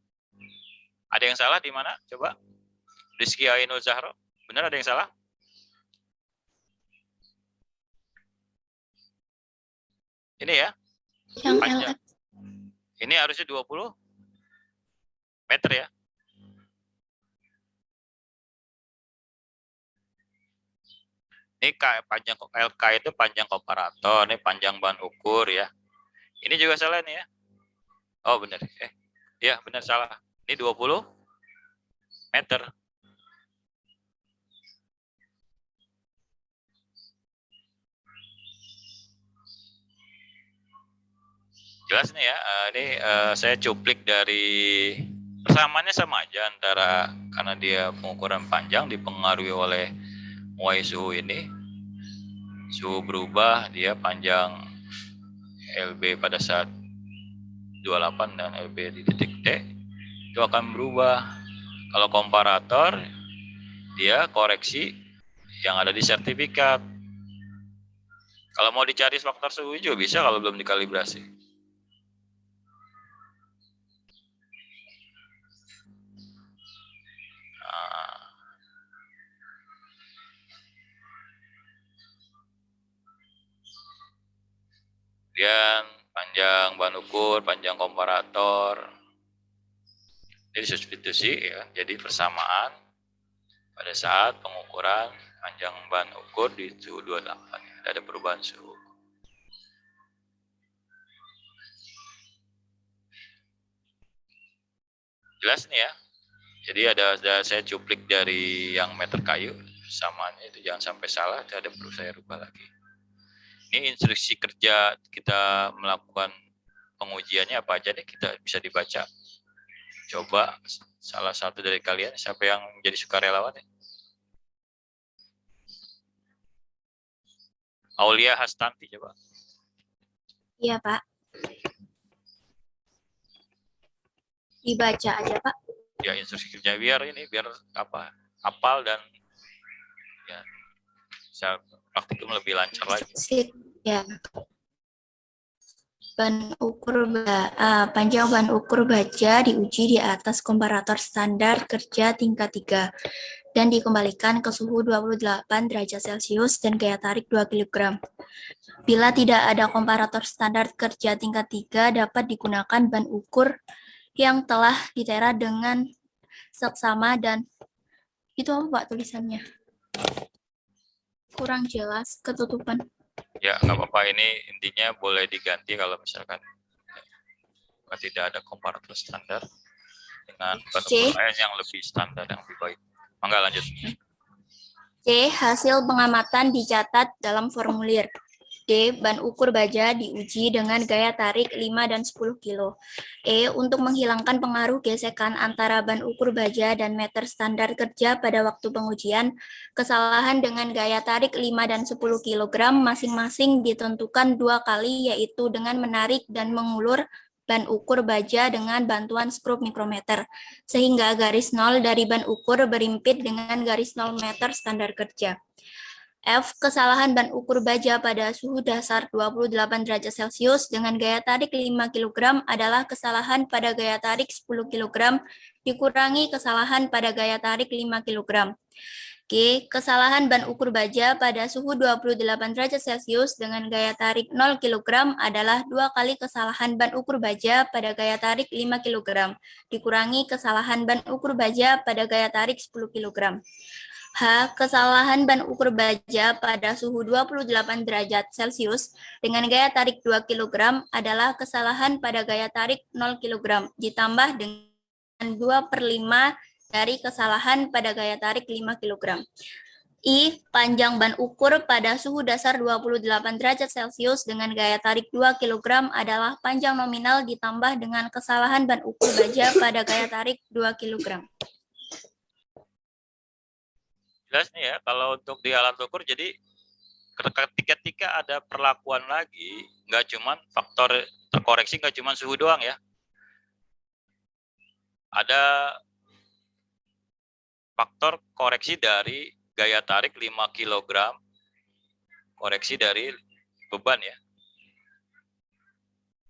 Ada yang salah di mana? Coba. Rizky Ainul Zahro. Benar ada yang salah? Ini ya. Yang panjang. LF. Ini harusnya 20 meter ya. Ini panjang LK itu panjang komparator, ini panjang bahan ukur ya. Ini juga salah nih ya. Oh benar. Iya benar salah. Ini 20 meter. Jelas nih ya. Ini saya cuplik dari persamaannya sama aja antara karena dia pengukuran panjang dipengaruhi oleh muai suhu ini. Suhu berubah, dia panjang LB pada saat 28 dan LB di titik T itu akan berubah. Kalau komparator dia koreksi yang ada di sertifikat. Kalau mau dicari faktor suhu juga bisa kalau belum dikalibrasi. Kemudian panjang bahan ukur, panjang komparator. Jadi substitusi ya, jadi persamaan pada saat pengukuran panjang bahan ukur di suhu 28 ya, ada perubahan suhu. Jelas nih ya. Jadi ada saya cuplik dari yang meter kayu, samaannya itu jangan sampai salah, ada perlu saya rubah lagi. Ini instruksi kerja kita melakukan pengujiannya apa aja nih, kita bisa dibaca. Coba salah satu dari kalian siapa yang menjadi sukarelawan nih? Aulia Hastanti coba. Iya, Pak. Dibaca aja, Pak. Ya, instruksi kerja biar apa? Hafal dan ya bisa praktikum lebih lancar lagi. Ya. Panjang ban ukur baja diuji di atas komparator standar kerja tingkat 3 dan dikembalikan ke suhu 28 derajat Celcius dan gaya tarik 2 kg. Bila tidak ada komparator standar kerja tingkat 3, dapat digunakan ban ukur yang telah ditera dengan seksama dan itu apa Pak tulisannya? Kurang jelas ketutupan. Ya, nggak apa-apa. Ini intinya boleh diganti kalau misalkan tidak ada komparator standar dengan ban ukur lain yang lebih standar, yang lebih baik. Mangga lanjut. C. Hasil pengamatan dicatat dalam formulir. D. Ban ukur baja diuji dengan gaya tarik 5 dan 10 kg. E. Untuk menghilangkan pengaruh gesekan antara ban ukur baja dan meter standar kerja pada waktu pengujian, kesalahan dengan gaya tarik 5 dan 10 kg masing-masing ditentukan 2 kali, yaitu dengan menarik dan mengulur ban ukur baja dengan bantuan skrup mikrometer, sehingga garis nol dari ban ukur berimpit dengan garis 0 meter standar kerja. F. Kesalahan ban ukur baja pada suhu dasar 28 derajat Celcius dengan gaya tarik 5 kg adalah kesalahan pada gaya tarik 10 kg dikurangi kesalahan pada gaya tarik 5 kg. G. Kesalahan ban ukur baja pada suhu 28 derajat Celcius dengan gaya tarik 0 kg adalah 2 kali kesalahan ban ukur baja pada gaya tarik 5 kg dikurangi kesalahan ban ukur baja pada gaya tarik 10 kg. H. Kesalahan ban ukur baja pada suhu 28 derajat Celcius dengan gaya tarik 2 kg adalah kesalahan pada gaya tarik 0 kg ditambah dengan 2/5 dari kesalahan pada gaya tarik 5 kg. I. Panjang ban ukur pada suhu dasar 28 derajat Celcius dengan gaya tarik 2 kg adalah panjang nominal ditambah dengan kesalahan ban ukur baja pada gaya tarik 2 kg. Jelas nih ya, kalau untuk di alat ukur, jadi ketika ada perlakuan lagi, nggak cuman faktor terkoreksi, nggak cuman suhu doang ya. Ada faktor koreksi dari gaya tarik 5 kg, koreksi dari beban ya.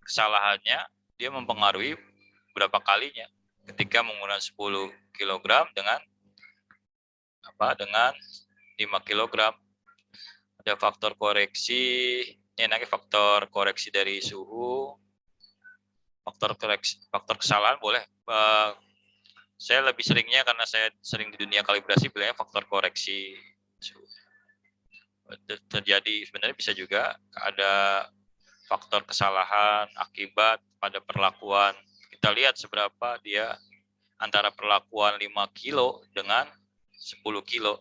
Kesalahannya, dia mempengaruhi berapa kalinya ketika menggunakan 10 kg dengan 5 kg. Ada faktor koreksi, ini nanti faktor koreksi dari suhu, faktor kesalahan boleh. Saya lebih seringnya karena saya sering di dunia kalibrasi bilangnya faktor koreksi suhu. Terjadi sebenarnya bisa juga ada faktor kesalahan akibat pada perlakuan. Kita lihat seberapa dia antara perlakuan 5 kilo dengan 10 kilo.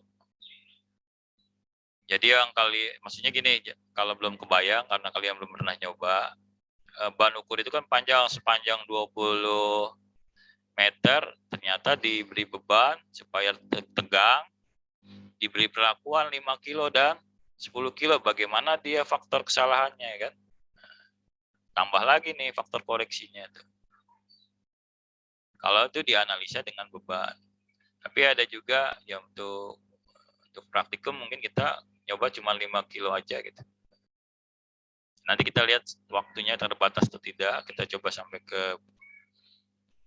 Jadi yang maksudnya gini, kalau belum kebayang karena kalian belum pernah nyoba, ban ukur itu kan sepanjang 20 meter, ternyata diberi beban supaya tegang, diberi perlakuan 5 kilo dan 10 kilo, bagaimana dia faktor kesalahannya kan? Tambah lagi nih faktor koreksinya tuh. Kalau itu dianalisa dengan beban. Tapi ada juga yang untuk praktikum mungkin kita nyoba cuma 5 kilo aja gitu. Nanti kita lihat waktunya terbatas atau tidak, kita coba sampai ke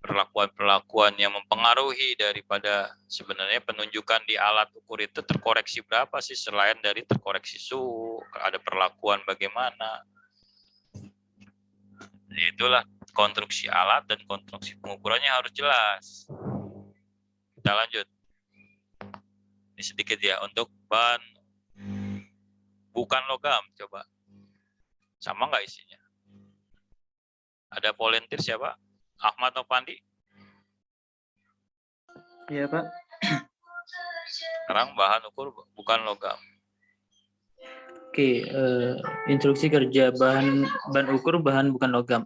perlakuan-perlakuan yang mempengaruhi daripada sebenarnya penunjukan di alat ukur itu terkoreksi berapa sih selain dari terkoreksi suhu, ada perlakuan bagaimana. Itulah konstruksi alat dan konstruksi pengukurannya harus jelas. Kita lanjut. Ini sedikit ya untuk ban bukan logam, coba. Sama nggak isinya? Ada volunteer siapa? Ahmad atau Pandi? Iya, Pak. Sekarang bahan ukur bukan logam. Oke, instruksi kerja ban ukur bahan bukan logam.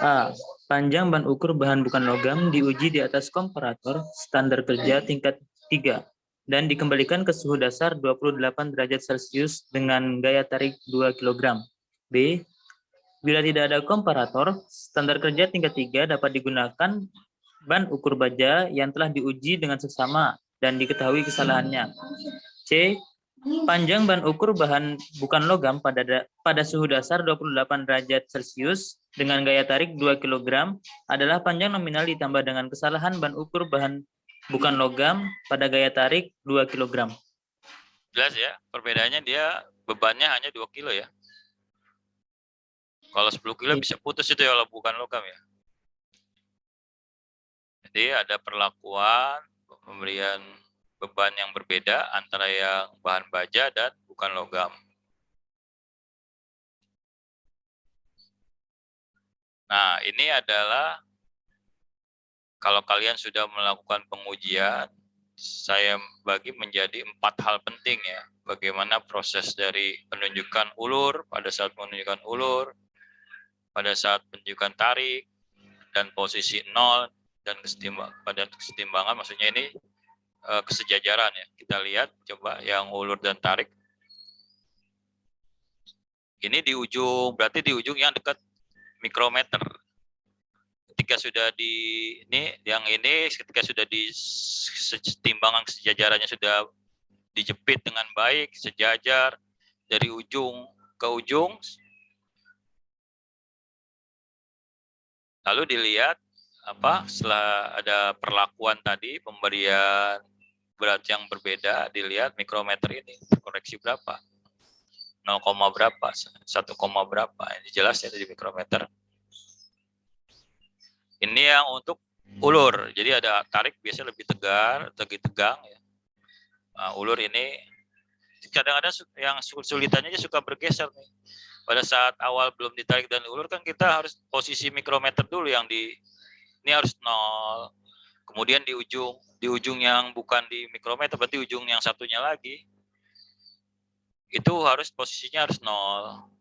A. Panjang ban ukur bahan bukan logam diuji di atas komparator standar kerja tingkat 3 dan dikembalikan ke suhu dasar 28 derajat Celcius dengan gaya tarik 2 kg. B. Bila tidak ada komparator, standar kerja tingkat 3 dapat digunakan ban ukur baja yang telah diuji dengan seksama dan diketahui kesalahannya. C. Panjang ban ukur bahan bukan logam pada suhu dasar 28 derajat Celcius dengan gaya tarik 2 kg adalah panjang nominal ditambah dengan kesalahan ban ukur bahan bukan logam pada gaya tarik 2 kg. Jelas ya, perbedaannya dia bebannya hanya 2 kilo ya. Kalau 10 kilo bisa putus itu ya kalau bukan logam ya. Jadi ada perlakuan pemberian beban yang berbeda antara yang bahan baja dan bukan logam. Nah, ini adalah kalau kalian sudah melakukan pengujian, saya bagi menjadi 4 hal penting ya. Bagaimana proses dari penunjukan ulur, pada saat menunjukkan ulur, pada saat penunjukan tarik, dan posisi 0, dan pada kesetimbangan, maksudnya ini kesejajaran ya. Kita lihat coba yang ulur dan tarik. Ini di ujung, berarti di ujung yang dekat mikrometer. Ketika sudah di ketika sudah di timbangan kesejajarannya sudah dijepit dengan baik, sejajar dari ujung ke ujung, lalu dilihat setelah ada perlakuan tadi, pemberian berat yang berbeda, dilihat mikrometer ini koreksi berapa, 0, berapa, 1, berapa, ini jelas ya di mikrometer. Ini yang untuk ulur, jadi ada tarik biasanya lebih tegang ya. Nah, ulur ini kadang-kadang yang sulitannya suka bergeser nih. Pada saat awal belum ditarik dan ulur kan kita harus posisi mikrometer dulu yang ini harus 0. Kemudian di ujung yang bukan di mikrometer, berarti ujung yang satunya lagi itu harus posisinya harus 0.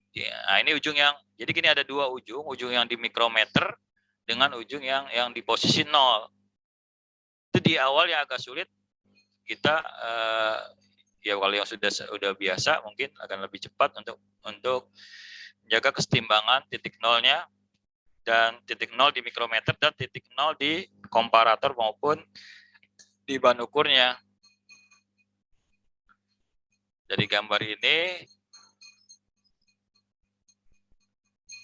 Ya, nah ini ujung yang, jadi gini ada 2 ujung yang di mikrometer dengan ujung yang di posisi 0. Itu di awal yang agak sulit kita ya kalau yang sudah biasa mungkin akan lebih cepat untuk menjaga kesetimbangan titik nolnya dan titik 0 di mikrometer dan titik 0 di komparator maupun di ban ukurnya. Dari gambar ini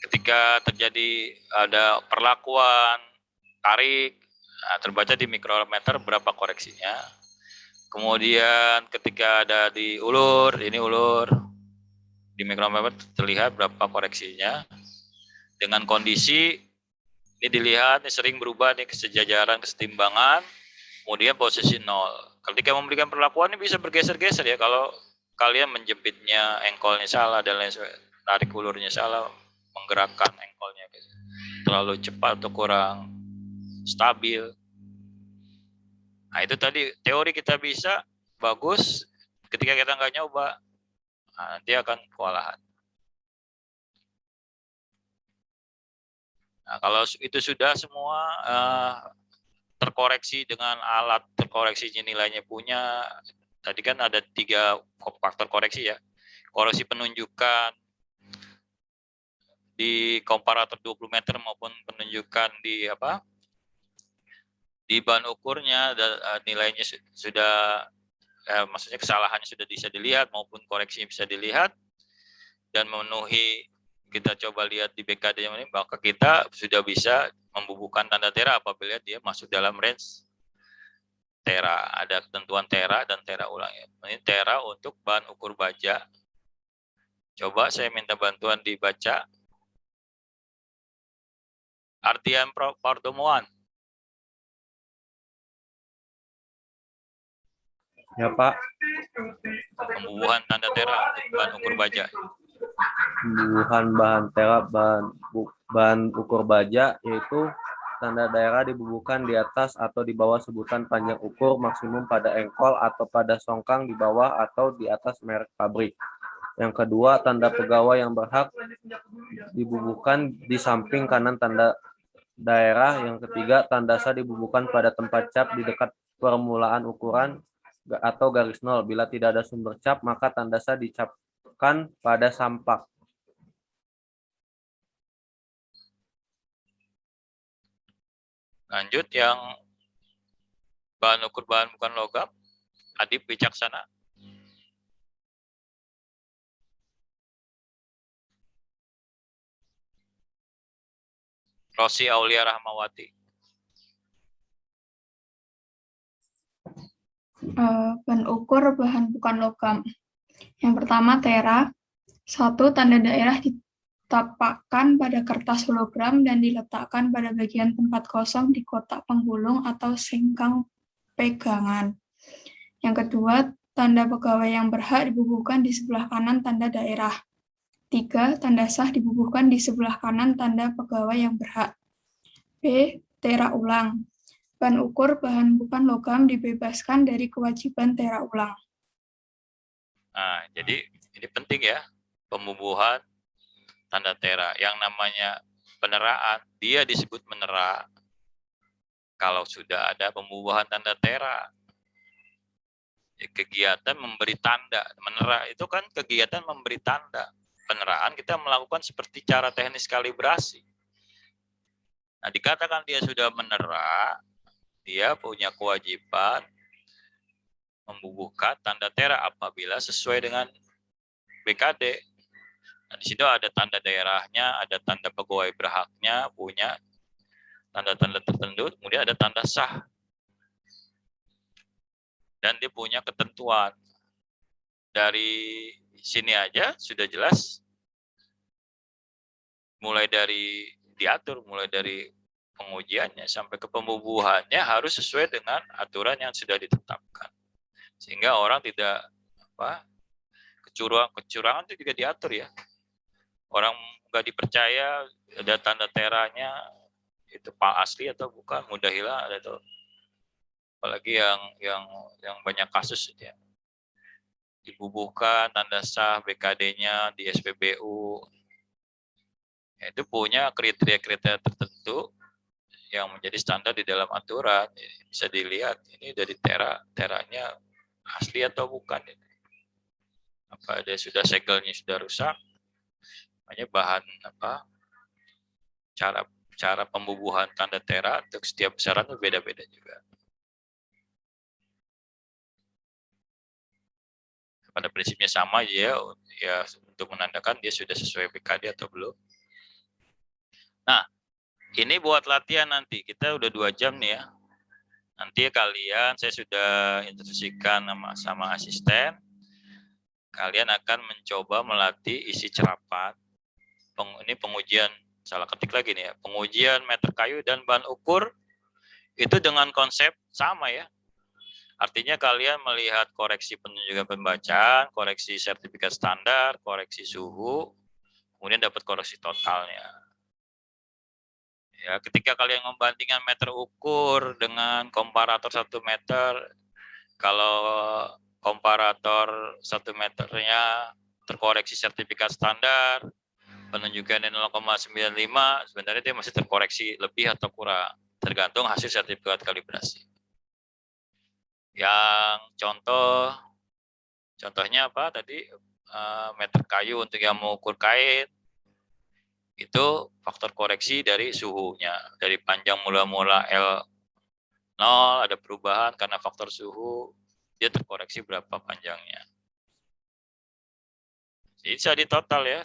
ketika terjadi ada perlakuan tarik, terbaca di mikrometer berapa koreksinya. Kemudian ketika ada di ulur, ini ulur, di mikrometer terlihat berapa koreksinya. Dengan kondisi, ini dilihat, ini sering berubah nih kesejajaran, kesetimbangan, kemudian posisi 0. Ketika memberikan perlakuan ini bisa bergeser-geser ya, kalau kalian menjepitnya, engkolnya salah, dan lain sebagainya, tarik ulurnya salah, menggerakkan engkolnya terlalu cepat atau kurang stabil. Nah itu tadi teori kita bisa bagus, ketika kita nggak nyoba, nanti akan kewalahan. Nah kalau itu sudah semua terkoreksi dengan alat terkoreksinya nilainya punya, tadi kan ada 3 faktor koreksi ya, koreksi penunjukan di komparator 20 meter maupun penunjukan di di ban ukurnya, nilainya sudah maksudnya kesalahannya sudah bisa dilihat maupun koreksinya bisa dilihat dan memenuhi, kita coba lihat di BKD ini, maka kita sudah bisa membubuhkan tanda tera apabila dia masuk dalam range tera. Ada ketentuan tera dan tera ulang ya. Ini tera untuk bahan ukur baja. Coba saya minta bantuan dibaca. Artian pertemuan. Ya Pak. Pembubuhan tanda tera untuk bahan ukur baja. Pembubuhan bahan tera bahan ukur baja yaitu tanda daerah dibubuhkan di atas atau di bawah sebutan panjang ukur maksimum pada engkol atau pada songkang di bawah atau di atas merek pabrik. Yang kedua, tanda pegawai yang berhak dibubuhkan di samping kanan tanda daerah. Yang ketiga, tanda sah dibubuhkan pada tempat cap di dekat permulaan ukuran atau garis nol. Bila tidak ada sumber cap, maka tanda sah dicapkan pada sampak. Lanjut yang bahan ukur bahan bukan logam. Adib Wicaksana. Rosi Aulia Rahmawati. Bahan ukur bahan bukan logam. Yang pertama tera. 1. Tanda daerah ditapakkan pada kertas hologram dan diletakkan pada bagian tempat kosong di kotak penggulung atau sengkang pegangan. Yang kedua, tanda pegawai yang berhak dibubuhkan di sebelah kanan tanda daerah. 3. Tanda sah dibubuhkan di sebelah kanan tanda pegawai yang berhak. B. Tera ulang. Bahan ukur bahan bukan logam dibebaskan dari kewajiban tera ulang. Nah, jadi ini penting ya, pembubuhan tanda tera. Yang namanya peneraan, dia disebut menera kalau sudah ada pembubuhan tanda tera. Kegiatan memberi tanda, menera itu kan kegiatan memberi tanda. Peneraan kita melakukan seperti cara teknis kalibrasi. Nah, dikatakan dia sudah menera, dia punya kewajiban membubuhkan tanda tera apabila sesuai dengan BKD. Nah, di situ ada tanda daerahnya, ada tanda pegawai berhaknya, punya tanda-tanda tertentu, kemudian ada tanda sah. Dan dia punya ketentuan. Dari sini aja sudah jelas, mulai dari diatur, mulai dari pengujiannya sampai ke pembubuhannya harus sesuai dengan aturan yang sudah ditetapkan. Sehingga orang tidak kecurangan itu juga diatur ya. Orang nggak dipercaya ada tanda teranya itu asli atau bukan, mudah hilang ada itu. Apalagi yang banyak kasus ya. Dibubuhkan tanda sah BKD-nya di SPBU. Itu punya kriteria-kriteria tertentu yang menjadi standar di dalam aturan. Bisa dilihat ini dari teranya asli atau bukan. Apa dia sudah segelnya sudah rusak. Hanya bahan cara pembubuhan tanda tera untuk setiap besaran berbeda-beda juga. Pada prinsipnya sama ya untuk menandakan dia sudah sesuai BKD atau belum. Nah, ini buat latihan nanti. Kita udah 2 jam nih ya. Nanti kalian, saya sudah instruksikan sama asisten. Kalian akan mencoba melatih isi cerapat. Ini pengujian, salah ketik lagi nih ya. Pengujian meter kayu dan bahan ukur itu dengan konsep sama ya. Artinya kalian melihat koreksi penunjukan pembacaan, koreksi sertifikat standar, koreksi suhu, kemudian dapat koreksi totalnya. Ya, ketika kalian membandingkan meter ukur dengan komparator 1 meter, kalau komparator 1 meternya terkoreksi sertifikat standar, penunjukannya 0,95, sebenarnya dia masih terkoreksi lebih atau kurang, tergantung hasil sertifikat kalibrasi. Yang contohnya apa tadi, meter kayu untuk yang mengukur kain, itu faktor koreksi dari suhunya, dari panjang mula-mula L0 ada perubahan karena faktor suhu, dia terkoreksi berapa panjangnya. Jadi bisa ditotal ya,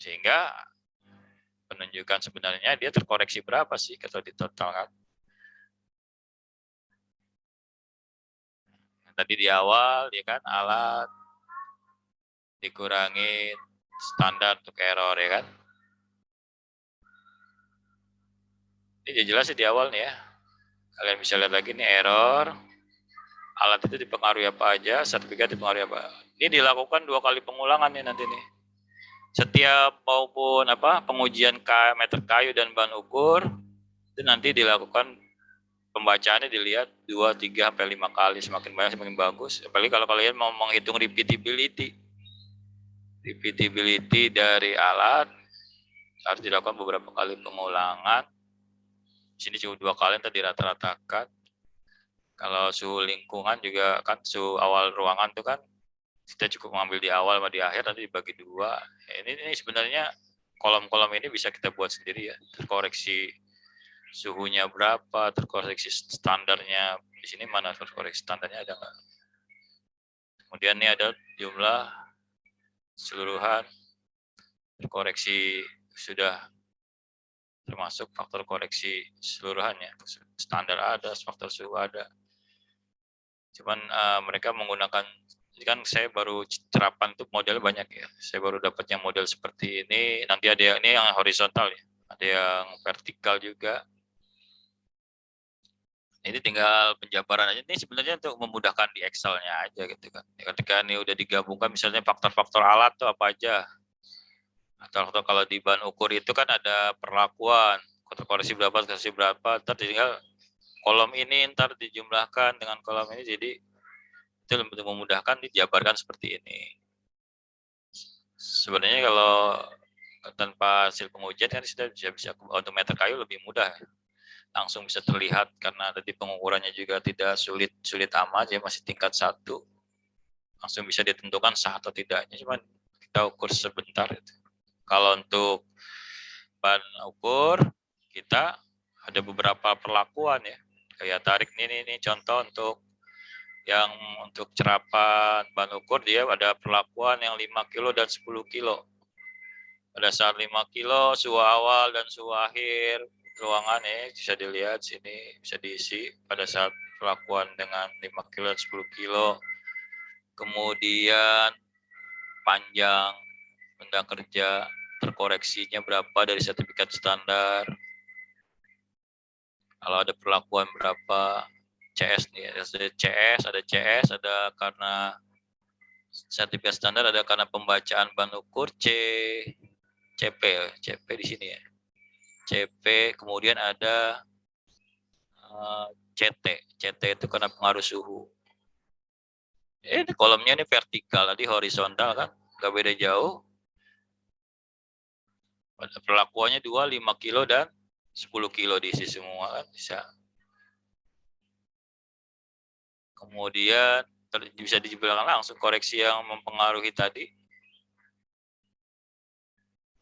sehingga penunjukan sebenarnya dia terkoreksi berapa sih kalau ditotalkan. Tadi di awal ya kan, alat dikurangi standar untuk error ya kan. Ini jelas di awal nih ya. Kalian bisa lihat lagi nih error. Alat itu dipengaruhi apa aja, sertifikat dipengaruhi apa. Ini dilakukan 2 kali pengulangan nih nanti nih. Setiap maupun pengujian meter kayu dan bahan ukur itu nanti dilakukan pembacaannya, dilihat 2, 3 sampai 5 kali, semakin banyak semakin bagus. Apalagi kalau kalian mau menghitung repeatability dari alat harus dilakukan beberapa kali pengulangan. Sini cuma 2 kali tadi dirata-ratakan. Kalau suhu lingkungan juga kan suhu awal ruangan tuh kan kita cukup mengambil di awal sama di akhir, nanti dibagi dua. Ini sebenarnya kolom-kolom ini bisa kita buat sendiri ya, terkoreksi suhunya berapa, terkoreksi standarnya. Di sini mana terkoreksi standarnya, ada nggak? Kemudian ini ada jumlah keseluruhan, terkoreksi sudah termasuk faktor koreksi seluruhannya. Standar ada, faktor suhu ada. Cuman mereka menggunakan, kan saya baru terapan tuh model banyak ya. Saya baru dapat yang model seperti ini. Nanti ada ini yang horizontal ya, ada yang vertikal juga. Ini tinggal penjabaran aja. Ini sebenarnya untuk memudahkan di Excel-nya aja gitu kan. Ketika ini udah digabungkan, misalnya faktor-faktor alat tuh apa aja. Atau kalau di bahan ukur itu kan ada perlakuan, koreksi berapa, ntar tinggal kolom ini ntar dijumlahkan dengan kolom ini, jadi itu untuk memudahkan dijabarkan seperti ini. Sebenarnya kalau tanpa hasil pengujian kan kita bisa untuk meter kayu lebih mudah, langsung bisa terlihat karena tadi pengukurannya juga tidak sulit amat ya, masih tingkat 1, langsung bisa ditentukan sah atau tidaknya, cuma kita ukur sebentar itu. Kalau untuk bahan ukur kita ada beberapa perlakuan ya, kayak tarik ini contoh untuk cerapan bahan ukur, dia ada perlakuan yang 5 kilo dan 10 kilo. Pada saat 5 kilo suhu awal dan suhu akhir ruangan ya, bisa dilihat sini, bisa diisi pada saat perlakuan dengan 5 kilo dan 10 kilo. Kemudian panjang benda kerja, terkoreksinya berapa dari sertifikat standar. Kalau ada perlakuan berapa, CS nih, ada CS, ada karena sertifikat standar, ada karena pembacaan bahan ukur, CP di sini ya. CP, kemudian ada CT itu karena pengaruh suhu. Ini kolomnya ini vertikal, tadi horizontal kan, nggak beda jauh. Perlakuannya 2, 5 kilo dan 10 kilo diisi semua kan bisa. Kemudian bisa dibilang langsung koreksi yang mempengaruhi tadi.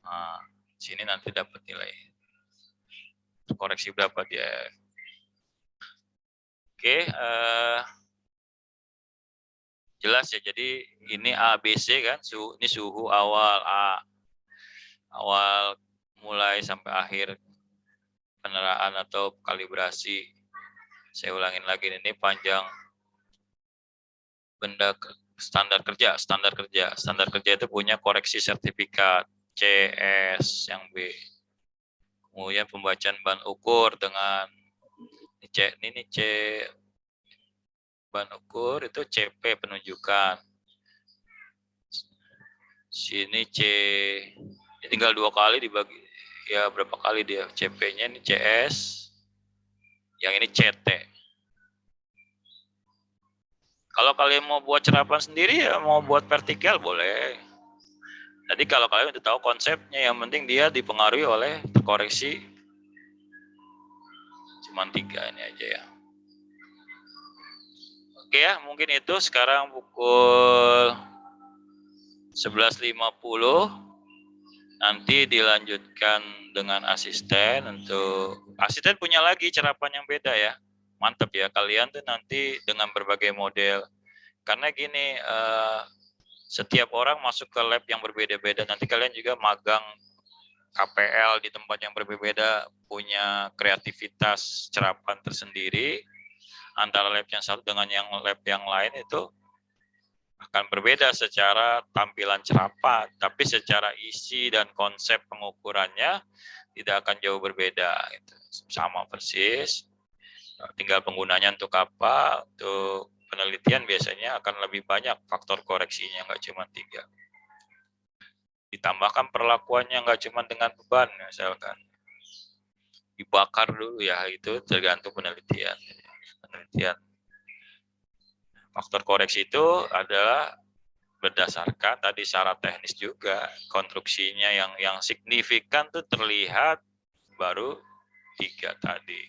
Nah, sini nanti dapat nilai. Koreksi berapa dia. Oke, jelas ya. Jadi ini ABC kan, ini suhu awal A. Awal mulai sampai akhir peneraan atau kalibrasi. Saya ulangin lagi, ini panjang benda standar kerja itu punya koreksi sertifikat CS yang B. Kemudian pembacaan bahan ukur dengan ini C bahan ukur itu CP penunjukan. Sini C, ini tinggal 2 kali dibagi, ya berapa kali dia, CP-nya ini CS, yang ini CT. Kalau kalian mau buat cerapan sendiri ya, mau buat vertikal boleh. Jadi kalau kalian udah tahu konsepnya, yang penting dia dipengaruhi oleh terkoreksi. Cuman 3 ini aja ya. Oke ya, mungkin itu sekarang pukul 11.50. Nanti dilanjutkan dengan asisten. Untuk asisten punya lagi cerapan yang beda ya. Mantap ya, kalian tuh nanti dengan berbagai model. Karena gini, setiap orang masuk ke lab yang berbeda-beda. Nanti kalian juga magang KPL di tempat yang berbeda, punya kreativitas cerapan tersendiri. Antara lab yang satu dengan yang lab yang lain itu akan berbeda secara tampilan cerapan, tapi secara isi dan konsep pengukurannya tidak akan jauh berbeda. Sama persis, tinggal penggunanya untuk apa. Untuk penelitian biasanya akan lebih banyak faktor koreksinya, nggak cuma 3. Ditambahkan perlakuannya nggak cuma dengan beban, misalkan dibakar dulu ya, itu tergantung penelitian. Faktor koreksi itu adalah berdasarkan tadi syarat teknis juga, konstruksinya yang signifikan tuh terlihat baru 3 tadi.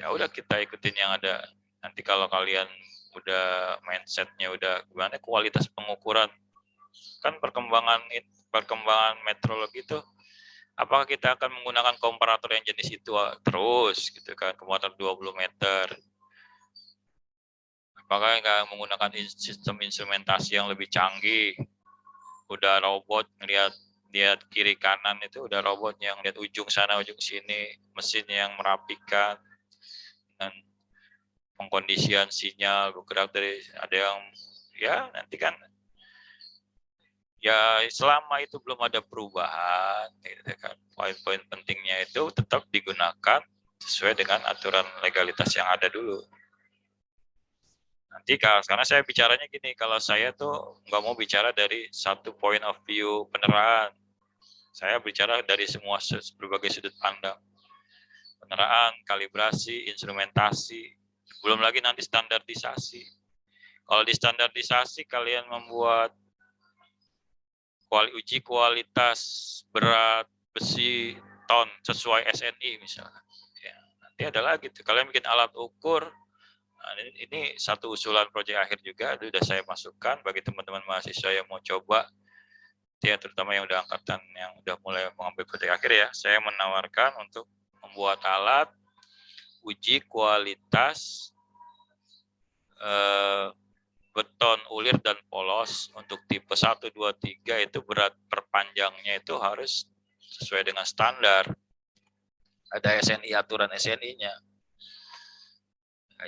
Ya udah kita ikutin yang ada. Nanti kalau kalian udah mindsetnya udah gimana kualitas pengukuran, kan perkembangan metrologi itu, apakah kita akan menggunakan komparator yang jenis itu terus gitu kan, komparator 20 meter, apakah nggak menggunakan sistem instrumentasi yang lebih canggih, udah robot lihat kiri kanan itu udah robot yang lihat ujung sana ujung sini, mesin yang merapikan dan pengkondisian sinyal bergerak dari ada yang ya nanti kan ya selama itu belum ada perubahan gitu kan, poin-poin pentingnya itu tetap digunakan sesuai dengan aturan legalitas yang ada dulu. Nanti karena saya bicaranya gini, kalau saya tuh nggak mau bicara dari satu point of view peneraan, saya bicara dari semua berbagai sudut pandang, peneraan, kalibrasi, instrumentasi, belum lagi nanti standarisasi. Kalau di standarisasi kalian membuat uji kualitas berat besi ton sesuai SNI misalnya, ya, nanti ada lagi tuh kalian bikin alat ukur. Nah, ini satu usulan proyek akhir juga, itu sudah saya masukkan bagi teman-teman mahasiswa yang mau coba, ya terutama yang udah angkatan yang udah mulai mengambil proyek akhir ya, saya menawarkan untuk membuat alat uji kualitas beton ulir dan polos untuk tipe 1, 2, 3 itu berat perpanjangnya itu harus sesuai dengan standar. Ada SNI, aturan SNI-nya.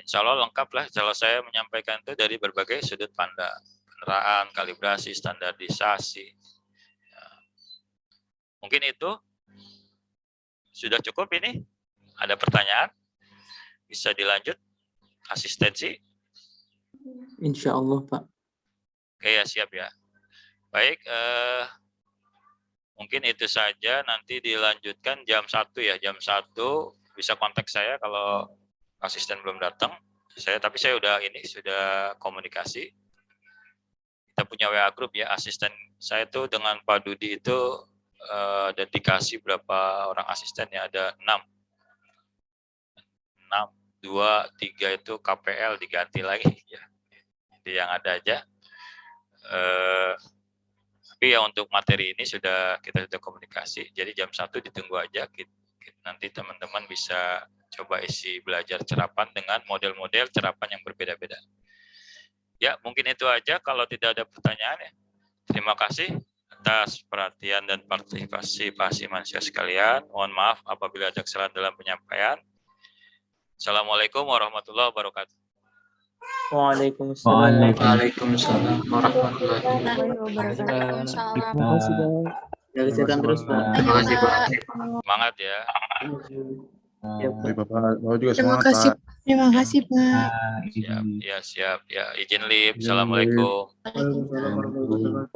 Insya Allah lengkap lah kalau saya menyampaikan itu dari berbagai sudut pandang. Peneraan, kalibrasi, standarisasi. Ya. Mungkin itu sudah cukup ini. Ada pertanyaan? Bisa dilanjut? Asistensi? Insya Allah, Pak. Oke ya, siap ya. Baik, mungkin itu saja. Nanti dilanjutkan jam 1 ya. Jam 1 bisa kontak saya kalau asisten belum datang. Tapi saya sudah komunikasi. Kita punya WA group ya. Asisten saya tuh dengan Pak Dudi itu ada dikasih berapa orang asisten ya, ada 6. 2, 3 itu KPL diganti lagi ya. Itu yang ada aja. Tapi ya untuk materi ini kita sudah komunikasi. Jadi jam 1 ditunggu aja. Nanti teman-teman bisa coba isi belajar cerapan dengan model-model cerapan yang berbeda-beda. Ya, mungkin itu aja kalau tidak ada pertanyaan ya. Terima kasih atas perhatian dan partisipasi mahasiswa sekalian. Mohon maaf apabila ada kesalahan dalam penyampaian. Assalamualaikum warahmatullahi wabarakatuh. Waalaikumsalam. Waalaikumsalam warahmatullahi wabarakatuh. Terima kasih, Pak. Jaga kesehatan terus, Pak. Terima kasih, Pak. Semangat ya. Ya, Pak. Bapak juga Terima semangat, kasih, Pak. terima kasih, Pak. Siap. Ya, izin live. Assalamualaikum. Waalaikumsalam warahmatullahi wabarakatuh.